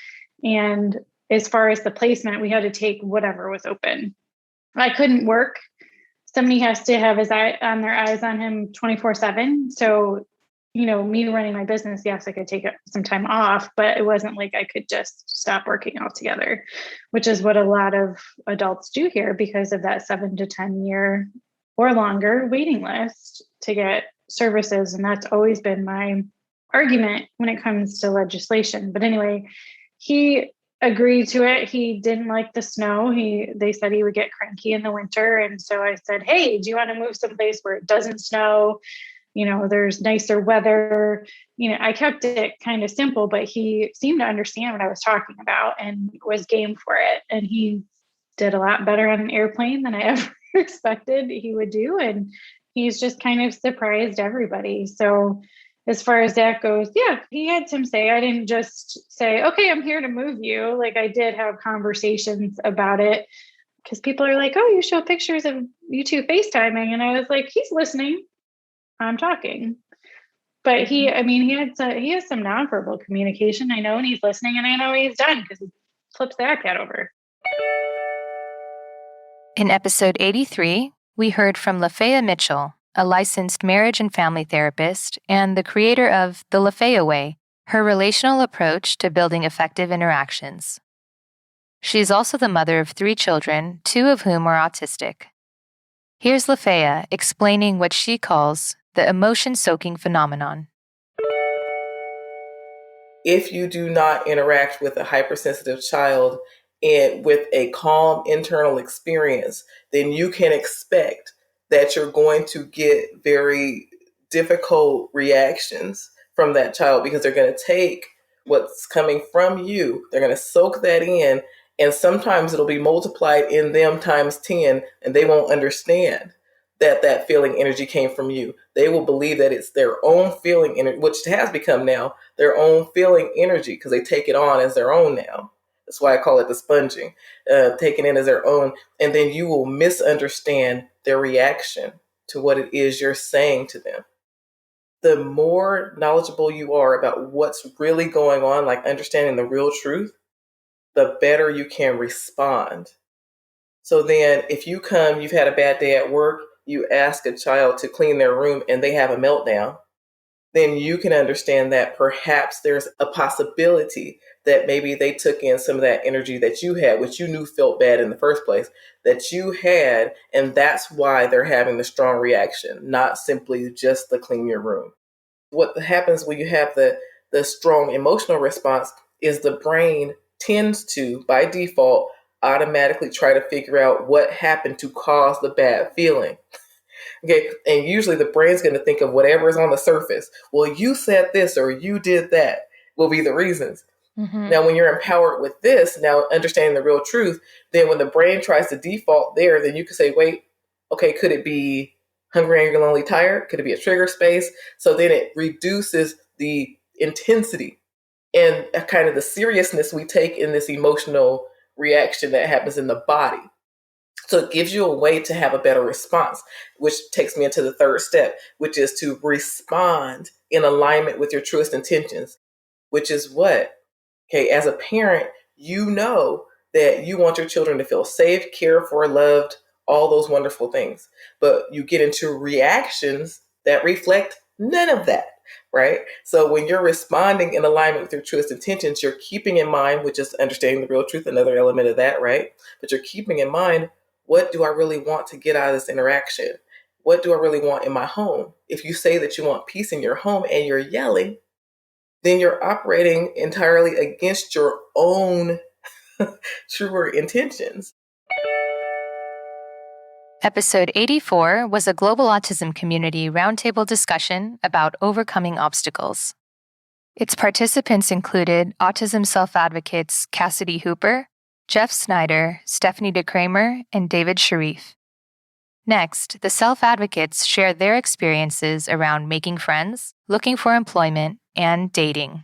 And as far as the placement, we had to take whatever was open. I couldn't work. Somebody has to have their eyes on him 24/7. So, me running my business, yes, I could take some time off, but it wasn't like I could just stop working altogether, which is what a lot of adults do here because of that 7 to 10 year or longer waiting list to get services. And that's always been my argument when it comes to legislation. But anyway, he agreed to it. He didn't like the snow. They said he would get cranky in the winter. And so I said, hey, do you want to move someplace where it doesn't snow? There's nicer weather. I kept it kind of simple, but he seemed to understand what I was talking about and was game for it. And he did a lot better on an airplane than I ever expected he would do. And he's just kind of surprised everybody. So as far as that goes, yeah, he had some say. I didn't just say, okay, I'm here to move you. Like I did have conversations about it because people are like, oh, you show pictures of you two FaceTiming? And I was like, he's listening. I'm talking. But he has some nonverbal communication. I know when he's listening, and I know he's done because he flips the iPad over. In episode 83, we heard from Lafayette Mitchell, a licensed marriage and family therapist and the creator of The Lafayette Way, her relational approach to building effective interactions. She's also the mother of 3 children, 2 of whom are autistic. Here's Lafayette explaining what she calls the emotion-soaking phenomenon. If you do not interact with a hypersensitive child and with a calm internal experience, then you can expect that you're going to get very difficult reactions from that child, because they're going to take what's coming from you, they're going to soak that in, and sometimes it'll be multiplied in them times 10, and they won't understand that feeling energy came from you. They will believe that it's their own feeling energy, which it has become now, their own feeling energy, because they take it on as their own now. That's why I call it the sponging, taking it as their own. And then you will misunderstand their reaction to what it is you're saying to them. The more knowledgeable you are about what's really going on, like understanding the real truth, the better you can respond. So then if you've had a bad day at work, you ask a child to clean their room and they have a meltdown, then you can understand that perhaps there's a possibility that maybe they took in some of that energy that you had, which you knew felt bad in the first place, that you had, and that's why they're having the strong reaction, not simply just the clean your room. What happens when you have the strong emotional response is the brain tends to, by default, automatically try to figure out what happened to cause the bad feeling. Okay, and usually the brain's going to think of whatever is on the surface. Well, you said this or you did that will be the reasons. Mm-hmm. Now, when you're empowered with this, now understanding the real truth, then when the brain tries to default there, then you can say, wait, okay, could it be hungry, angry, lonely, tired? Could it be a trigger space? So then it reduces the intensity and kind of the seriousness we take in this emotional reaction that happens in the body. So it gives you a way to have a better response, which takes me into the third step, which is to respond in alignment with your truest intentions, which is what? Okay, as a parent, you know that you want your children to feel safe, cared for, loved, all those wonderful things. But you get into reactions that reflect none of that, right? So when you're responding in alignment with your truest intentions, you're keeping in mind, which is understanding the real truth, another element of that, right? But you're keeping in mind, what do I really want to get out of this interaction? What do I really want in my home? If you say that you want peace in your home and you're yelling, then you're operating entirely against your own truer intentions. Episode 84 was a Global Autism Community roundtable discussion about overcoming obstacles. Its participants included autism self-advocates Cassidy Hooper, Jeff Snyder, Stephanie DeKramer, and David Sharif. Next, the self-advocates shared their experiences around making friends, looking for employment, and dating.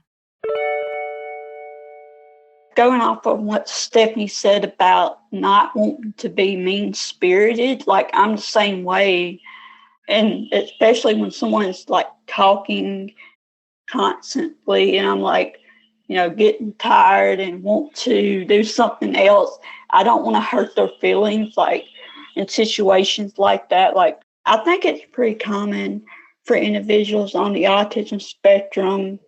Going off of what Stephanie said about not wanting to be mean-spirited, like I'm the same way. And especially when someone's like talking constantly and I'm like, getting tired and want to do something else. I don't want to hurt their feelings, like in situations like that. Like, I think it's pretty common for individuals on the autism spectrum.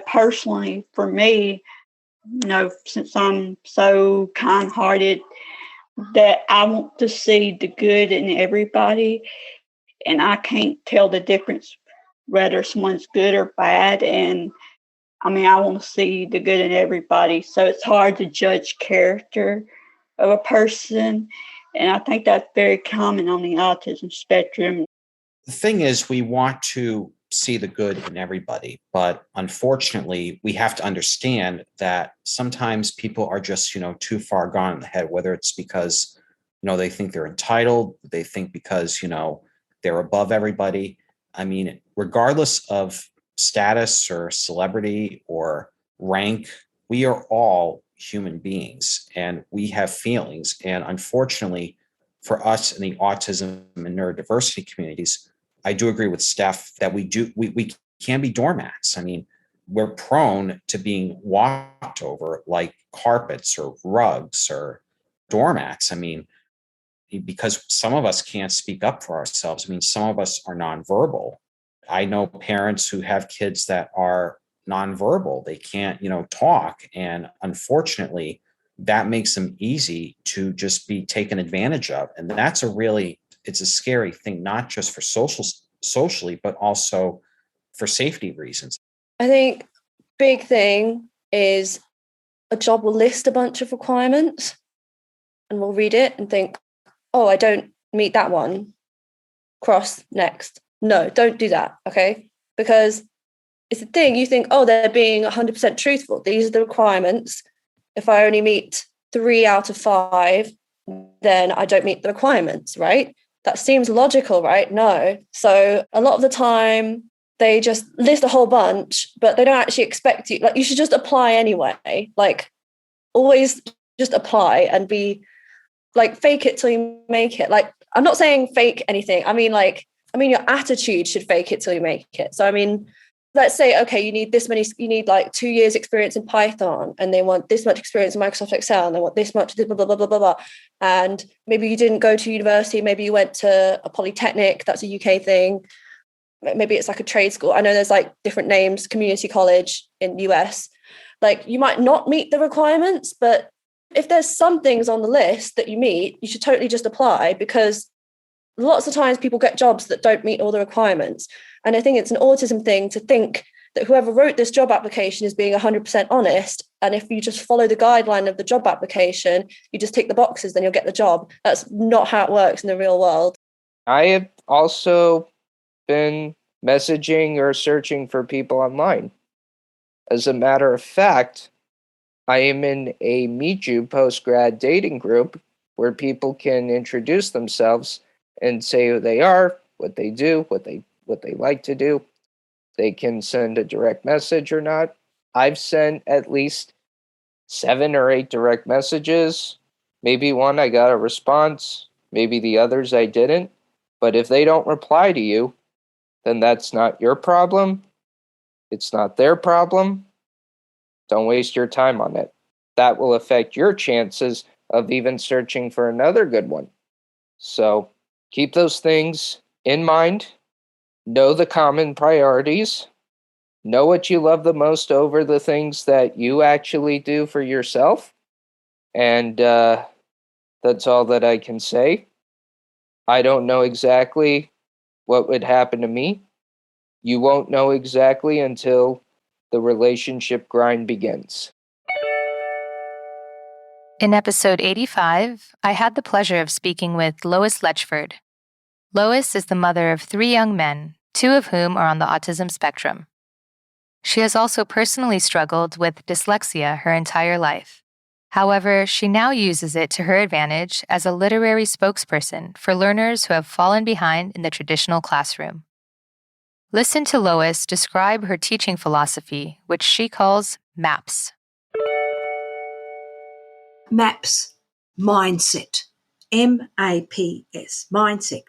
Personally, for me, since I'm so kind-hearted, that I want to see the good in everybody, and I can't tell the difference whether someone's good or bad. And I want to see the good in everybody. So it's hard to judge character of a person. And I think that's very common on the autism spectrum. The thing is, we want to see the good in everybody, but unfortunately, we have to understand that sometimes people are just, too far gone in the head, whether it's because, they think they're entitled, they think because, they're above everybody. Regardless of status or celebrity or rank, we are all human beings and we have feelings. And unfortunately, for us in the autism and neurodiversity communities, I do agree with Steph that we can be doormats. I mean, we're prone to being walked over like carpets or rugs or doormats. I mean, because some of us can't speak up for ourselves. I mean, some of us are nonverbal. I know parents who have kids that are nonverbal. They can't, talk. And unfortunately, that makes them easy to just be taken advantage of. And that's it's a scary thing, not just for socially, but also for safety reasons. I think big thing is a job will list a bunch of requirements and we'll read it and think, oh, I don't meet that one. Cross, next. No, don't do that, okay? Because it's a thing, you think, oh, they're being 100% truthful. These are the requirements. If I only meet 3 out of 5, then I don't meet the requirements, right? That seems logical, right? No. So a lot of the time, they just list a whole bunch, but they don't actually expect you. Like, you should just apply anyway. Like, always just apply and be like, fake it till you make it. Like, I'm not saying fake anything. I mean, your attitude should fake it till you make it. So, I mean, let's say, okay, you need like 2 years experience in Python, and they want this much experience in Microsoft Excel, and they want this much, blah, blah, blah, blah, blah, blah. And maybe you didn't go to university. Maybe you went to a polytechnic. That's a UK thing. Maybe it's like a trade school. I know there's like different names, community college in the US. Like, you might not meet the requirements, but if there's some things on the list that you meet, you should totally just apply, because lots of times people get jobs that don't meet all the requirements. And I think it's an autism thing to think that whoever wrote this job application is being 100% honest. And if you just follow the guideline of the job application, you just tick the boxes, then you'll get the job. That's not how it works in the real world. I have also been messaging or searching for people online. As a matter of fact, I am in a Meet You post-grad dating group where people can introduce themselves and say who they are, what they do, what they like to do. They can send a direct message or not. I've sent at least 7 or 8 direct messages. Maybe one I got a response, maybe the others I didn't. But if they don't reply to you, then that's not your problem. It's not their problem. Don't waste your time on it. That will affect your chances of even searching for another good one. So keep those things in mind. Know the common priorities. Know what you love the most over the things that you actually do for yourself. And that's all that I can say. I don't know exactly what would happen to me. You won't know exactly until the relationship grind begins. In episode 85, I had the pleasure of speaking with Lois Letchford. Lois is the mother of 3 young men, 2 of whom are on the autism spectrum. She has also personally struggled with dyslexia her entire life. However, she now uses it to her advantage as a literary spokesperson for learners who have fallen behind in the traditional classroom. Listen to Lois describe her teaching philosophy, which she calls MAPS. MAPS, mindset, MAPS, mindset,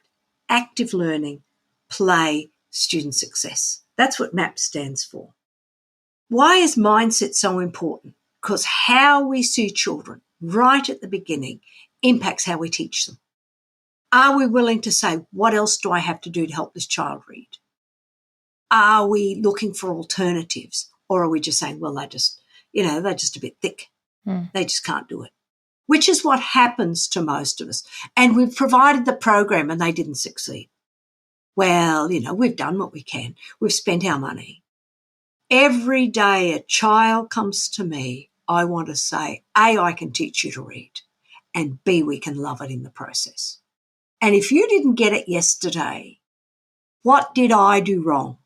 active learning, play, student success. That's what MAPS stands for. Why is mindset so important? Because how we see children right at the beginning impacts how we teach them. Are we willing to say, what else do I have to do to help this child read? Are we looking for alternatives? Or are we just saying, well, they're just a bit thick. They just can't do it. Which is what happens to most of us. And we've provided the program and they didn't succeed. Well, we've done what we can. We've spent our money. Every day a child comes to me, I want to say, A, I can teach you to read, and B, we can love it in the process. And if you didn't get it yesterday, what did I do wrong?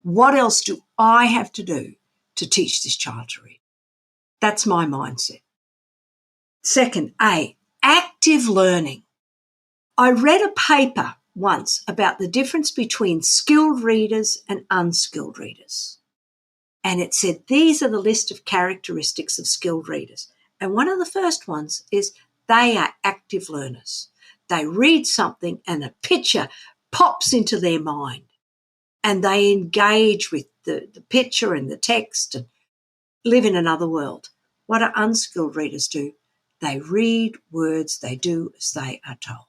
What else do I have to do to teach this child to read? That's my mindset. Second, A, active learning. I read a paper once about the difference between skilled readers and unskilled readers. And it said, these are the list of characteristics of skilled readers. And one of the first ones is they are active learners. They read something and a picture pops into their mind and they engage with the picture and the text and live in another world. What do unskilled readers do? They read words, they do as they are told.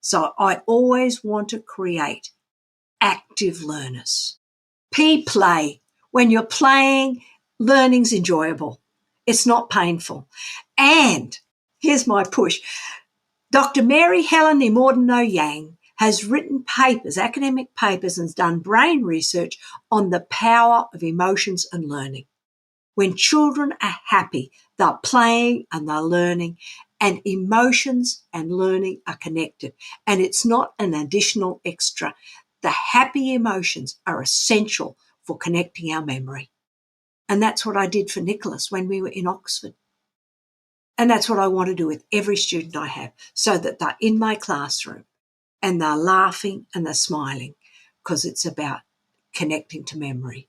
So I always want to create active learners. Play. When you're playing, learning's enjoyable. It's not painful. And here's my push. Dr. Mary Helen Immordino-Yang has written papers, academic papers, and has done brain research on the power of emotions and learning. When children are happy, they're playing and they're learning, and emotions and learning are connected. And it's not an additional extra. The happy emotions are essential for connecting our memory. And that's what I did for Nicholas when we were in Oxford. And that's what I want to do with every student I have, so that they're in my classroom and they're laughing and they're smiling, because it's about connecting to memory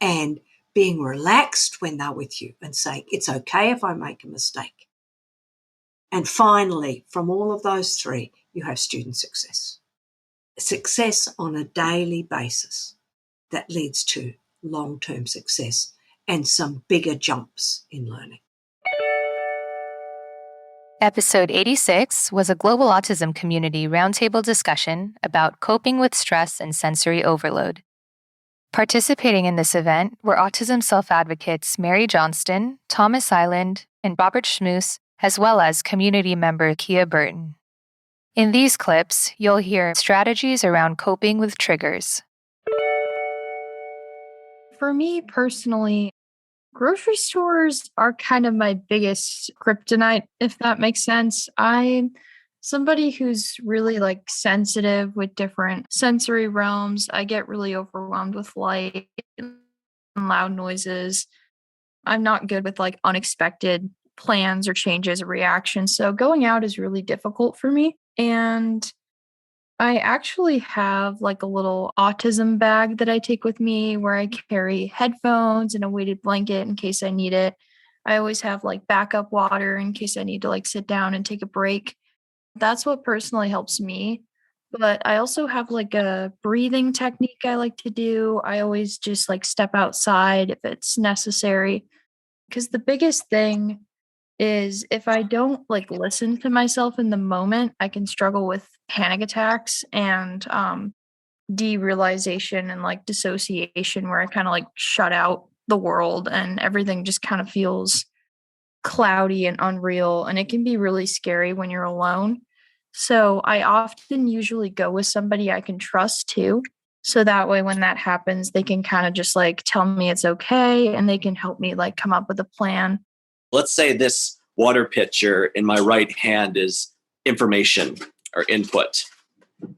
and being relaxed when they're with you and saying, it's okay if I make a mistake. And finally, from all of those three, you have student success. Success on a daily basis that leads to long-term success and some bigger jumps in learning. Episode 86 was a Global Autism Community roundtable discussion about coping with stress and sensory overload. Participating in this event were autism self-advocates Mary Johnston, Thomas Island, and Robert Schmoose, as well as community member Kia Burton. In these clips, you'll hear strategies around coping with triggers. For me personally, grocery stores are kind of my biggest kryptonite, if that makes sense. I'm somebody who's really sensitive with different sensory realms. I get really overwhelmed with light and loud noises. I'm not good with unexpected plans or changes or reactions. So going out is really difficult for me. And I actually have a little autism bag that I take with me where I carry headphones and a weighted blanket in case I need it. I always have backup water in case I need to sit down and take a break. That's what personally helps me. But I also have a breathing technique I like to do. I always just step outside if it's necessary. Because the biggest thing is if I don't listen to myself in the moment, I can struggle with panic attacks and derealization and dissociation, where I kind of shut out the world and everything just kind of feels cloudy and unreal. And it can be really scary when you're alone. So I often usually go with somebody I can trust too. So that way, when that happens, they can kind of just tell me it's okay, and they can help me come up with a plan. Let's say this water pitcher in my right hand is information or input,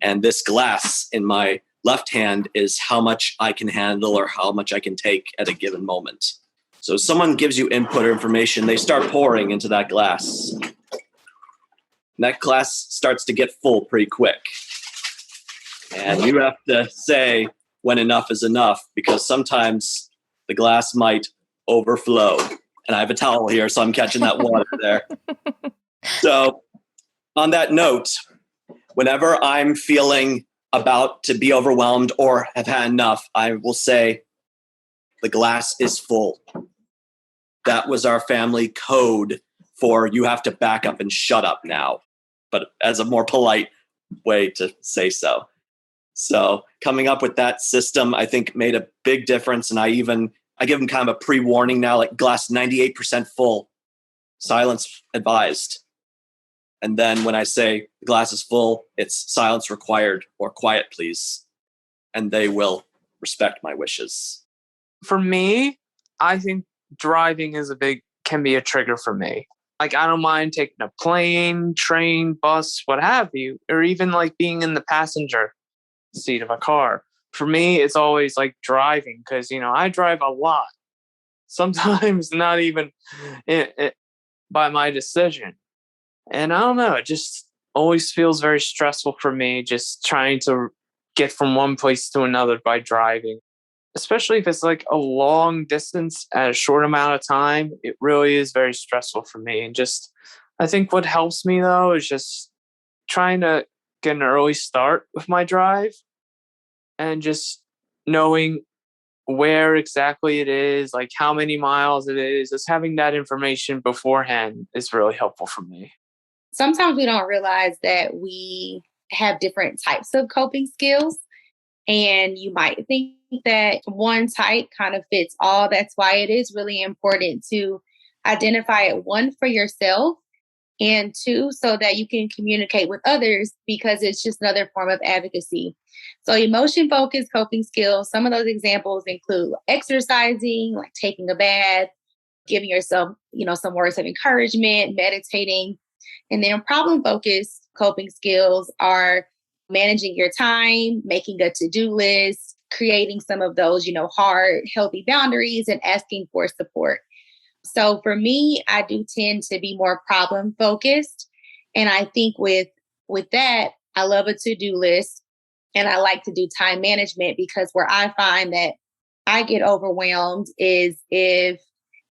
and this glass in my left hand is how much I can handle or how much I can take at a given moment. So someone gives you input or information, they start pouring into that glass. And that glass starts to get full pretty quick. And you have to say when enough is enough, because sometimes the glass might overflow. And I have a towel here, so I'm catching that water there. So on that note, whenever I'm feeling about to be overwhelmed or have had enough, I will say, the glass is full. That was our family code for you have to back up and shut up now, but as a more polite way to say so. So coming up with that system, I think, made a big difference. And I give them kind of a pre-warning now, glass 98% full, silence advised. And then when I say the glass is full, it's silence required or quiet, please. And they will respect my wishes. For me, I think driving can be a trigger for me. I don't mind taking a plane, train, bus, what have you, or even being in the passenger seat of a car. For me, it's always driving, because, I drive a lot. Sometimes not even by my decision. And I don't know, it just always feels very stressful for me, just trying to get from one place to another by driving. Especially if it's a long distance at a short amount of time, it really is very stressful for me. And I think what helps me though is just trying to get an early start with my drive and just knowing where exactly it is, like how many miles it is, just having that information beforehand is really helpful for me. Sometimes we don't realize that we have different types of coping skills. And you might think that one type kind of fits all. That's why it is really important to identify it, one, for yourself, and two, so that you can communicate with others, because it's just another form of advocacy. So emotion focused coping skills, some of those examples include exercising, like taking a bath, giving yourself, some words of encouragement, meditating. And then problem focused coping skills are managing your time, making a to-do list, creating some of those, hard, healthy boundaries, and asking for support. So for me, I do tend to be more problem focused. And I think with that, I love a to-do list, and I like to do time management, because where I find that I get overwhelmed is if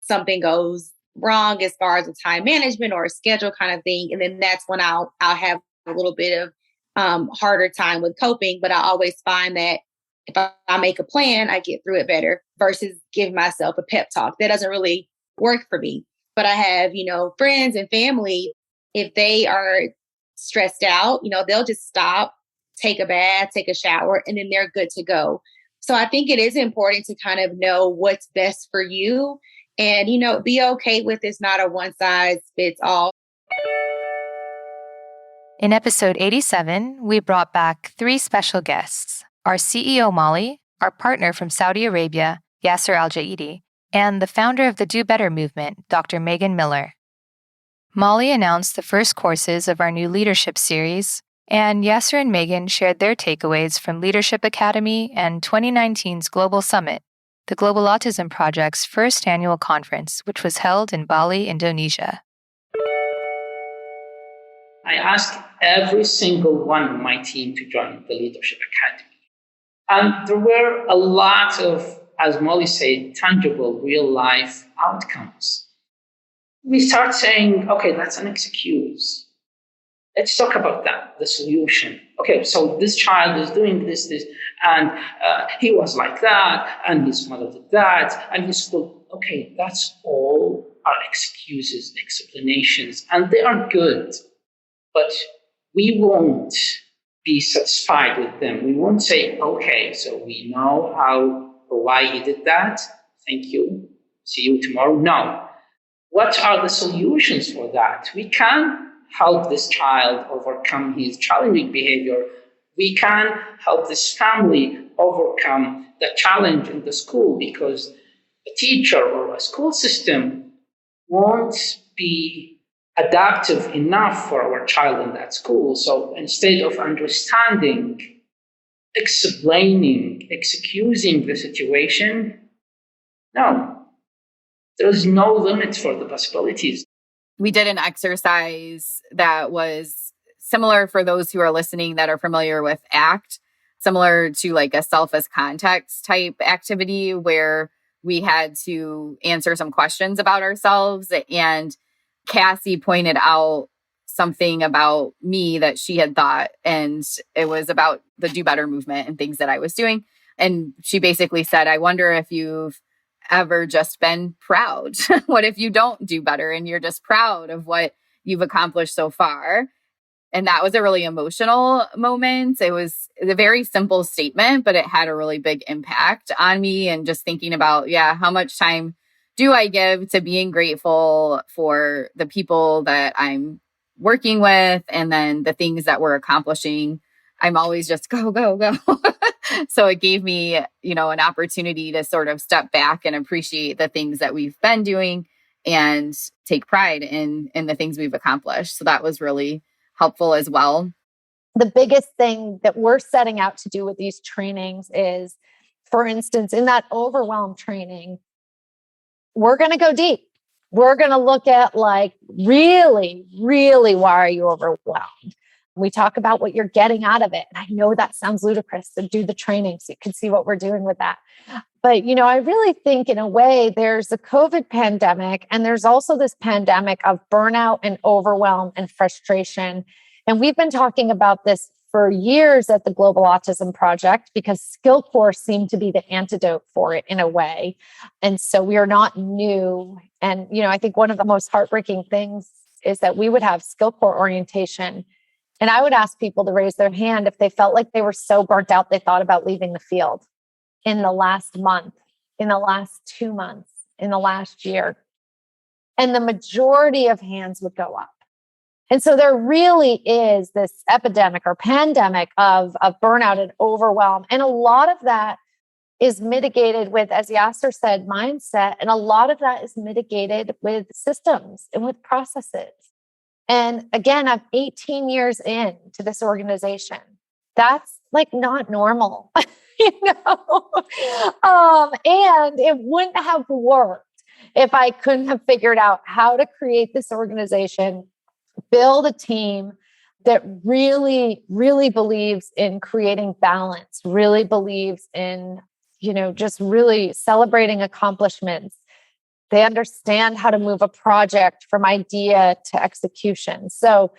something goes wrong as far as a time management or a schedule kind of thing. And then that's when I'll have a little bit of harder time with coping. But I always find that if I make a plan, I get through it better versus give myself a pep talk. That doesn't really work for me. But I have, friends and family, if they are stressed out, they'll just stop, take a bath, take a shower, and then they're good to go. So I think it is important to kind of know what's best for you and, be okay with it's not a one size fits all. In episode 87, we brought back 3 special guests: our CEO, Molly, our partner from Saudi Arabia, Yasser Al-Jaidi, and the founder of the Do Better movement, Dr. Megan Miller. Molly announced the first courses of our new leadership series, and Yasser and Megan shared their takeaways from Leadership Academy and 2019's Global Summit, the Global Autism Project's first annual conference, which was held in Bali, Indonesia. I asked every single one of my team to join the Leadership Academy. And there were a lot of, as Molly said, tangible, real life outcomes. We start saying, okay, that's an excuse. Let's talk about that, the solution. Okay, so this child is doing this, and he was like that, and his mother did that, and his school. Okay, that's all our excuses, explanations, and they are good. But we won't be satisfied with them. We won't say, okay, so we know how or why he did that. Thank you. See you tomorrow. No. What are the solutions for that? We can help this child overcome his challenging behavior. We can help this family overcome the challenge in the school, because a teacher or a school system won't be adaptive enough for our child in that school. So instead of understanding, explaining, excusing the situation, no, there's no limit for the possibilities. We did an exercise that was similar for those who are listening that are familiar with ACT, similar to like a self as context type activity where we had to answer some questions about ourselves. And Cassie pointed out something about me that she had thought, and it was about the Do Better movement and things that I was doing. And she basically said, I wonder if you've ever just been proud. What if you don't do better and you're just proud of what you've accomplished so far? And that was a really emotional moment. It was a very simple statement, but it had a really big impact on me. And just thinking about, how much time do I give to being grateful for the people that I'm working with and then the things that we're accomplishing. I'm always just go, go, go. So it gave me, an opportunity to sort of step back and appreciate the things that we've been doing and take pride in the things we've accomplished. So that was really helpful as well. The biggest thing that we're setting out to do with these trainings is, for instance, in that overwhelm training, we're going to go deep. We're going to look at really, really, why are you overwhelmed? We talk about what you're getting out of it. And I know that sounds ludicrous to do the training so you can see what we're doing with that. But, I really think in a way there's a COVID pandemic and there's also this pandemic of burnout and overwhelm and frustration. And we've been talking about this for years at the Global Autism Project because skill core seemed to be the antidote for it in a way. And so we are not new. And, I think one of the most heartbreaking things is that we would have skill core orientation. And I would ask people to raise their hand if they felt like they were so burnt out, they thought about leaving the field in the last month, in the last 2 months, in the last year. And the majority of hands would go up. And so there really is this epidemic or pandemic of burnout and overwhelm. And a lot of that is mitigated with, as Yasser said, mindset. And a lot of that is mitigated with systems and with processes. And again, I'm 18 years into this organization. That's like not normal, and it wouldn't have worked if I couldn't have figured out how to create this organization, build a team that really, really believes in creating balance, really believes in, just really celebrating accomplishments. They understand how to move a project from idea to execution. So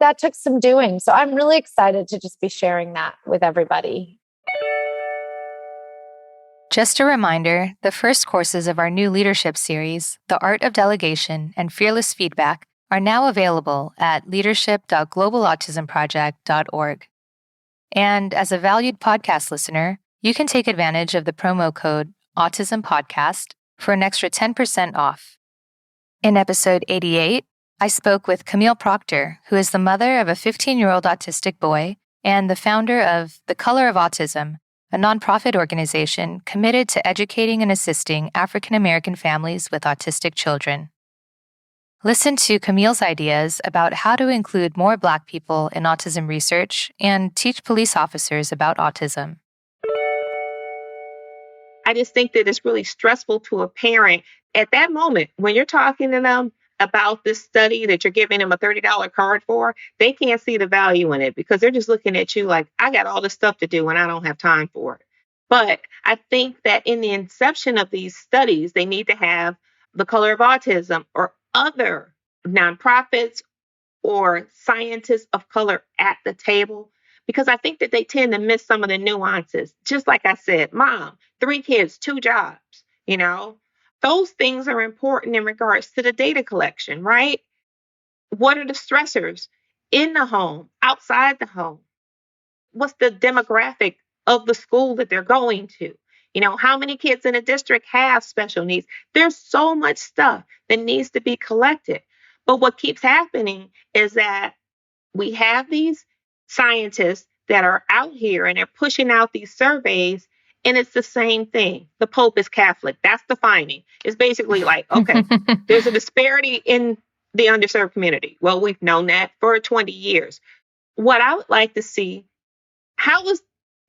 that took some doing. So I'm really excited to just be sharing that with everybody. Just a reminder, the first courses of our new leadership series, The Art of Delegation and Fearless Feedback, are now available at leadership.globalautismproject.org. And as a valued podcast listener, you can take advantage of the promo code AutismPodcast for an extra 10% off. In episode 88, I spoke with Camille Proctor, who is the mother of a 15-year-old autistic boy and the founder of The Color of Autism, a nonprofit organization committed to educating and assisting African American families with autistic children. Listen to Camille's ideas about how to include more Black people in autism research and teach police officers about autism. I just think that it's really stressful to a parent at that moment when you're talking to them about this study that you're giving them a $30 card for. They can't see the value in it because they're just looking at you like, I got all this stuff to do and I don't have time for it. But I think that in the inception of these studies, they need to have The Color of Autism or other nonprofits or scientists of color at the table, because I think that they tend to miss some of the nuances. Just like I said, mom, 3 kids, 2 jobs, those things are important in regards to the data collection, right? What are the stressors in the home, outside the home? What's the demographic of the school that they're going to? How many kids in a district have special needs? There's so much stuff that needs to be collected. But what keeps happening is that we have these scientists that are out here and they're pushing out these surveys, and it's the same thing. The Pope is Catholic. That's the finding. It's basically like, okay, there's a disparity in the underserved community. Well, we've known that for 20 years. What I would like to see, how is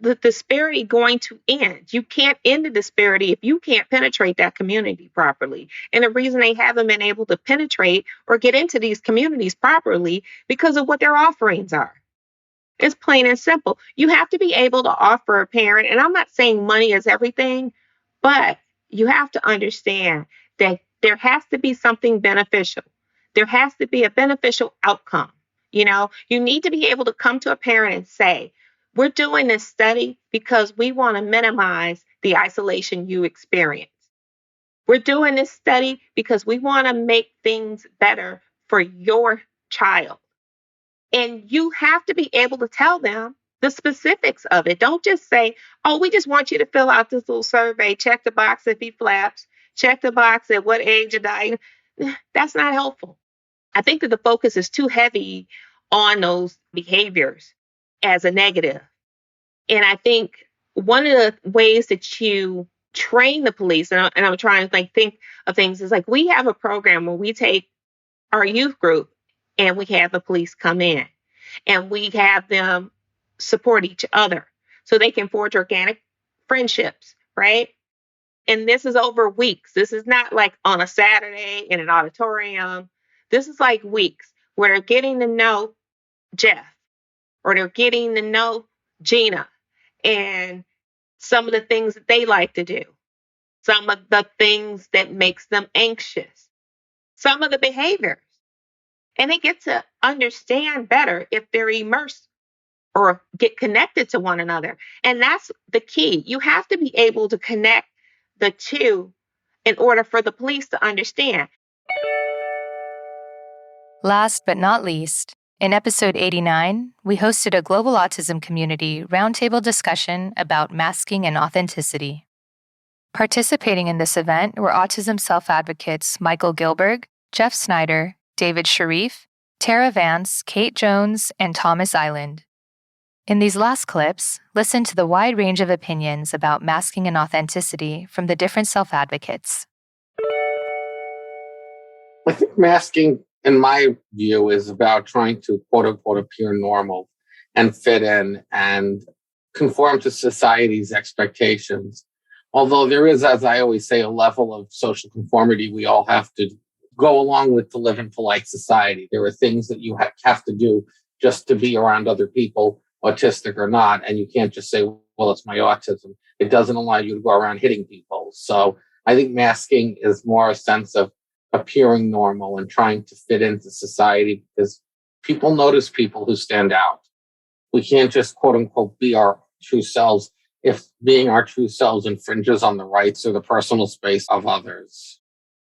the disparity going to end? You can't end the disparity if you can't penetrate that community properly. And the reason they haven't been able to penetrate or get into these communities properly because of what their offerings are. It's plain and simple. You have to be able to offer a parent, and I'm not saying money is everything, but you have to understand that there has to be something beneficial. There has to be a beneficial outcome. You need to be able to come to a parent and say, we're doing this study because we want to minimize the isolation you experience. We're doing this study because we want to make things better for your child. And you have to be able to tell them the specifics of it. Don't just say, oh, we just want you to fill out this little survey, check the box if he flaps, check the box at what age you're dying. That's not helpful. I think that the focus is too heavy on those behaviors as a negative. And I think one of the ways that you train the police, and I'm trying to think of things, is like we have a program where we take our youth group and we have the police come in and we have them support each other so they can forge organic friendships, right? And this is over weeks. This is not like on a Saturday in an auditorium. This is like weeks where they're getting to know Jeff or they're getting to know Gina and some of the things that they like to do, some of the things that makes them anxious, some of the behaviors. And they get to understand better if they're immersed or get connected to one another. And that's the key. You have to be able to connect the two in order for the police to understand. Last but not least, in episode 89, we hosted a Global Autism Community roundtable discussion about masking and authenticity. Participating in this event were autism self-advocates Michael Gilberg, Jeff Snyder, David Sharif, Tara Vance, Kate Jones, and Thomas Island. In these last clips, listen to the wide range of opinions about masking and authenticity from the different self-advocates. I think masking, in my view, is about trying to quote unquote appear normal and fit in and conform to society's expectations. Although there is, as I always say, a level of social conformity we all have to go along with to live in polite society. There are things that you have to do just to be around other people, autistic or not, and you can't just say, well, it's my autism. It doesn't allow you to go around hitting people. So I think masking is more a sense of appearing normal and trying to fit into society because people notice people who stand out. We can't just quote unquote be our true selves if being our true selves infringes on the rights or the personal space of others.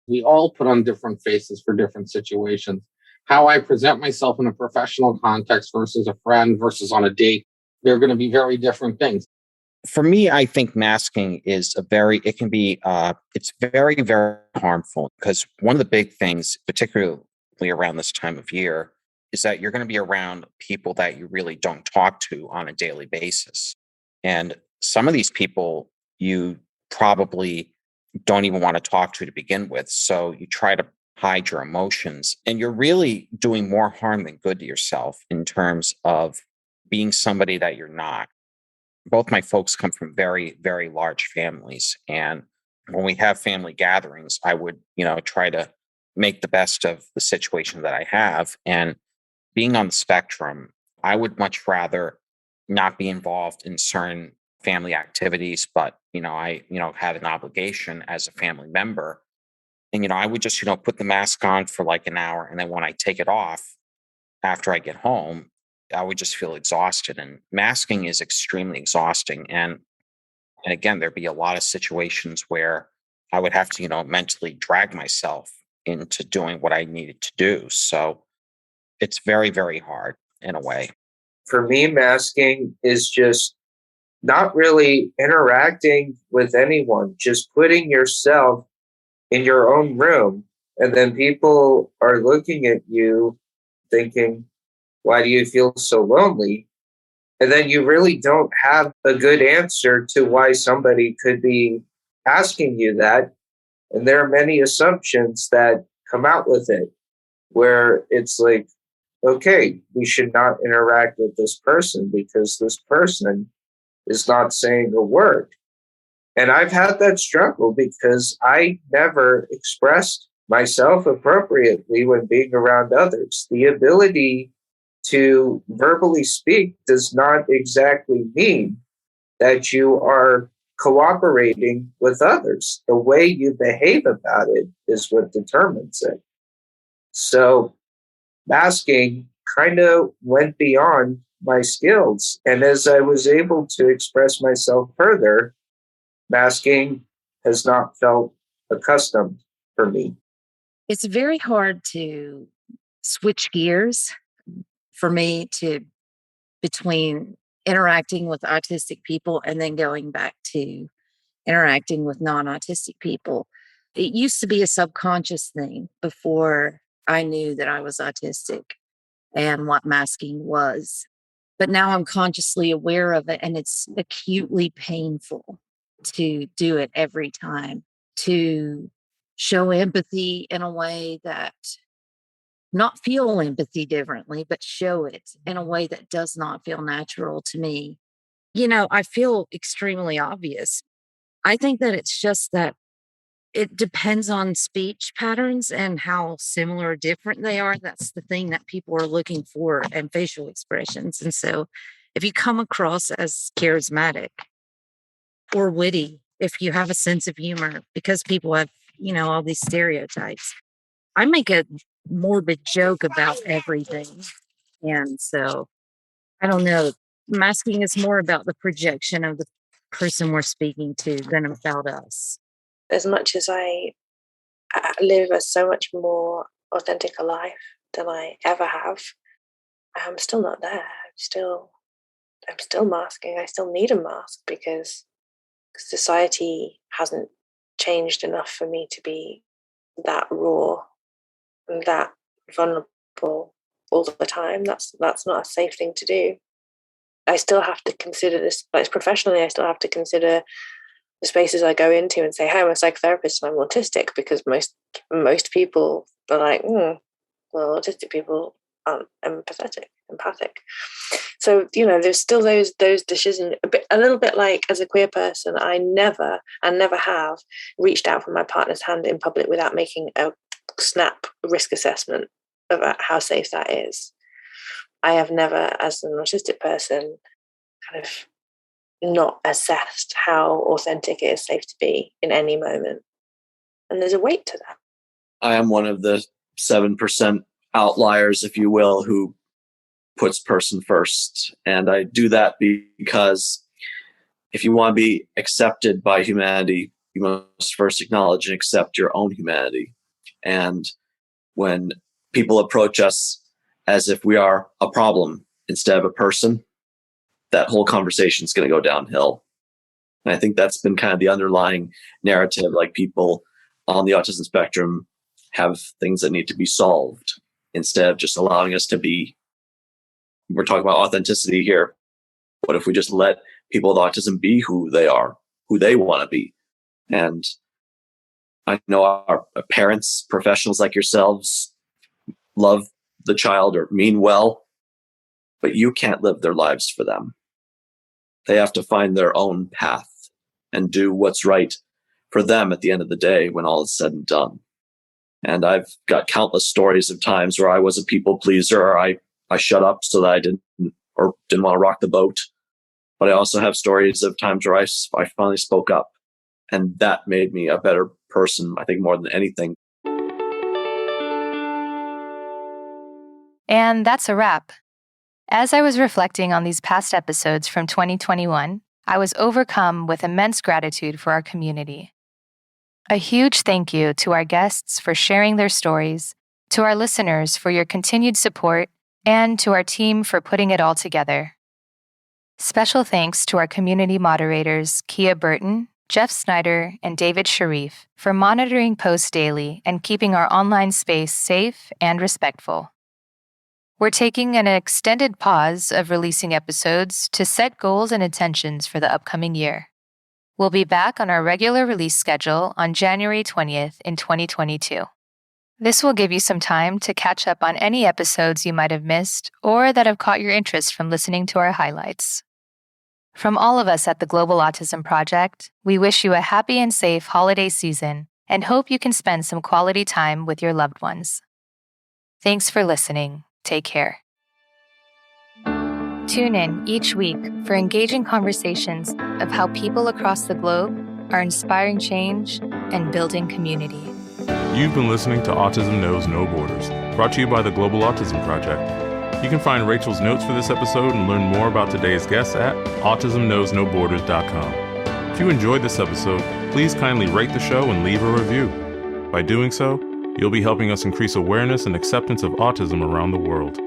We all put on different faces for different situations. How I present myself in a professional context versus a friend versus on a date, they're going to be very different things. For me, I think masking is it's very, very harmful because one of the big things, particularly around this time of year, is that you're going to be around people that you really don't talk to on a daily basis. And some of these people you probably don't even want to talk to begin with. So you try to hide your emotions and you're really doing more harm than good to yourself in terms of being somebody that you're not. Both my folks come from very, very large families. And when we have family gatherings, I would, try to make the best of the situation that I have. And being on the spectrum, I would much rather not be involved in certain family activities, but, I, had an obligation as a family member. And, I would just, put the mask on for like an hour. And then when I take it off after I get home, I would just feel exhausted. And masking is extremely exhausting. And again, there'd be a lot of situations where I would have to, mentally drag myself into doing what I needed to do. So it's very, very hard in a way. For me, masking is just not really interacting with anyone, just putting yourself in your own room. And then people are looking at you thinking, why do you feel so lonely? And then you really don't have a good answer to why somebody could be asking you that. And there are many assumptions that come out with it, where it's like, okay, we should not interact with this person because this person is not saying a word. And I've had that struggle because I never expressed myself appropriately when being around others. The ability to verbally speak does not exactly mean that you are cooperating with others. The way you behave about it is what determines it. So masking kind of went beyond my skills. And as I was able to express myself further, masking has not felt accustomed for me. It's very hard to switch gears for me to between interacting with autistic people and then going back to interacting with non-autistic people. It used to be a subconscious thing before I knew that I was autistic and what masking was. But now I'm consciously aware of it, and it's acutely painful to do it every time, to show empathy in a way that not feel empathy differently, but show it in a way that does not feel natural to me. I feel extremely obvious. I think that it's just that it depends on speech patterns and how similar or different they are. That's the thing that people are looking for, and facial expressions. And so if you come across as charismatic or witty, if you have a sense of humor, because people have, all these stereotypes, I make a morbid joke about everything. And so I don't know. Masking is more about the projection of the person we're speaking to than about us. As much as I live a so much more authentic a life than I ever have, I'm still not there. I'm still masking. I still need a mask because society hasn't changed enough for me to be that raw and that vulnerable all the time. That's not a safe thing to do. I still have to consider this, like professionally, I still have to consider the spaces I go into and say, hey, I'm a psychotherapist and I'm autistic, because most people are like, well, autistic people aren't empathic. So, there's still those decisions, a little bit like as a queer person, I never have reached out for my partner's hand in public without making a snap risk assessment about how safe that is. I have never, as an autistic person, kind of not assessed how authentic it is safe to be in any moment. And there's a weight to that. I am one of the 7% outliers, if you will, who puts person first. And I do that because if you want to be accepted by humanity, you must first acknowledge and accept your own humanity. And when people approach us as if we are a problem instead of a person, that whole conversation is going to go downhill. And I think that's been kind of the underlying narrative, like people on the autism spectrum have things that need to be solved instead of just allowing us to be. We're talking about authenticity here. What if we just let people with autism be who they are, who they want to be? And I know our parents, professionals like yourselves, love the child or mean well, but you can't live their lives for them. They have to find their own path and do what's right for them at the end of the day when all is said and done. And I've got countless stories of times where I was a people pleaser, or I shut up so that I didn't want to rock the boat. But I also have stories of times where I finally spoke up, and that made me a better person, I think, more than anything. And that's a wrap. As I was reflecting on these past episodes from 2021, I was overcome with immense gratitude for our community. A huge thank you to our guests for sharing their stories, to our listeners for your continued support, and to our team for putting it all together. Special thanks to our community moderators, Kia Burton, Jeff Snyder, and David Sharif, for monitoring posts daily and keeping our online space safe and respectful. We're taking an extended pause of releasing episodes to set goals and intentions for the upcoming year. We'll be back on our regular release schedule on January 20th in 2022. This will give you some time to catch up on any episodes you might have missed or that have caught your interest from listening to our highlights. From all of us at the Global Autism Project, we wish you a happy and safe holiday season and hope you can spend some quality time with your loved ones. Thanks for listening. Take care. Tune in each week for engaging conversations of how people across the globe are inspiring change and building community. You've been listening to Autism Knows No Borders, brought to you by the Global Autism Project. You can find Rachel's notes for this episode and learn more about today's guests at autismknowsnoborders.com. If you enjoyed this episode, please kindly rate the show and leave a review. By doing so, you'll be helping us increase awareness and acceptance of autism around the world.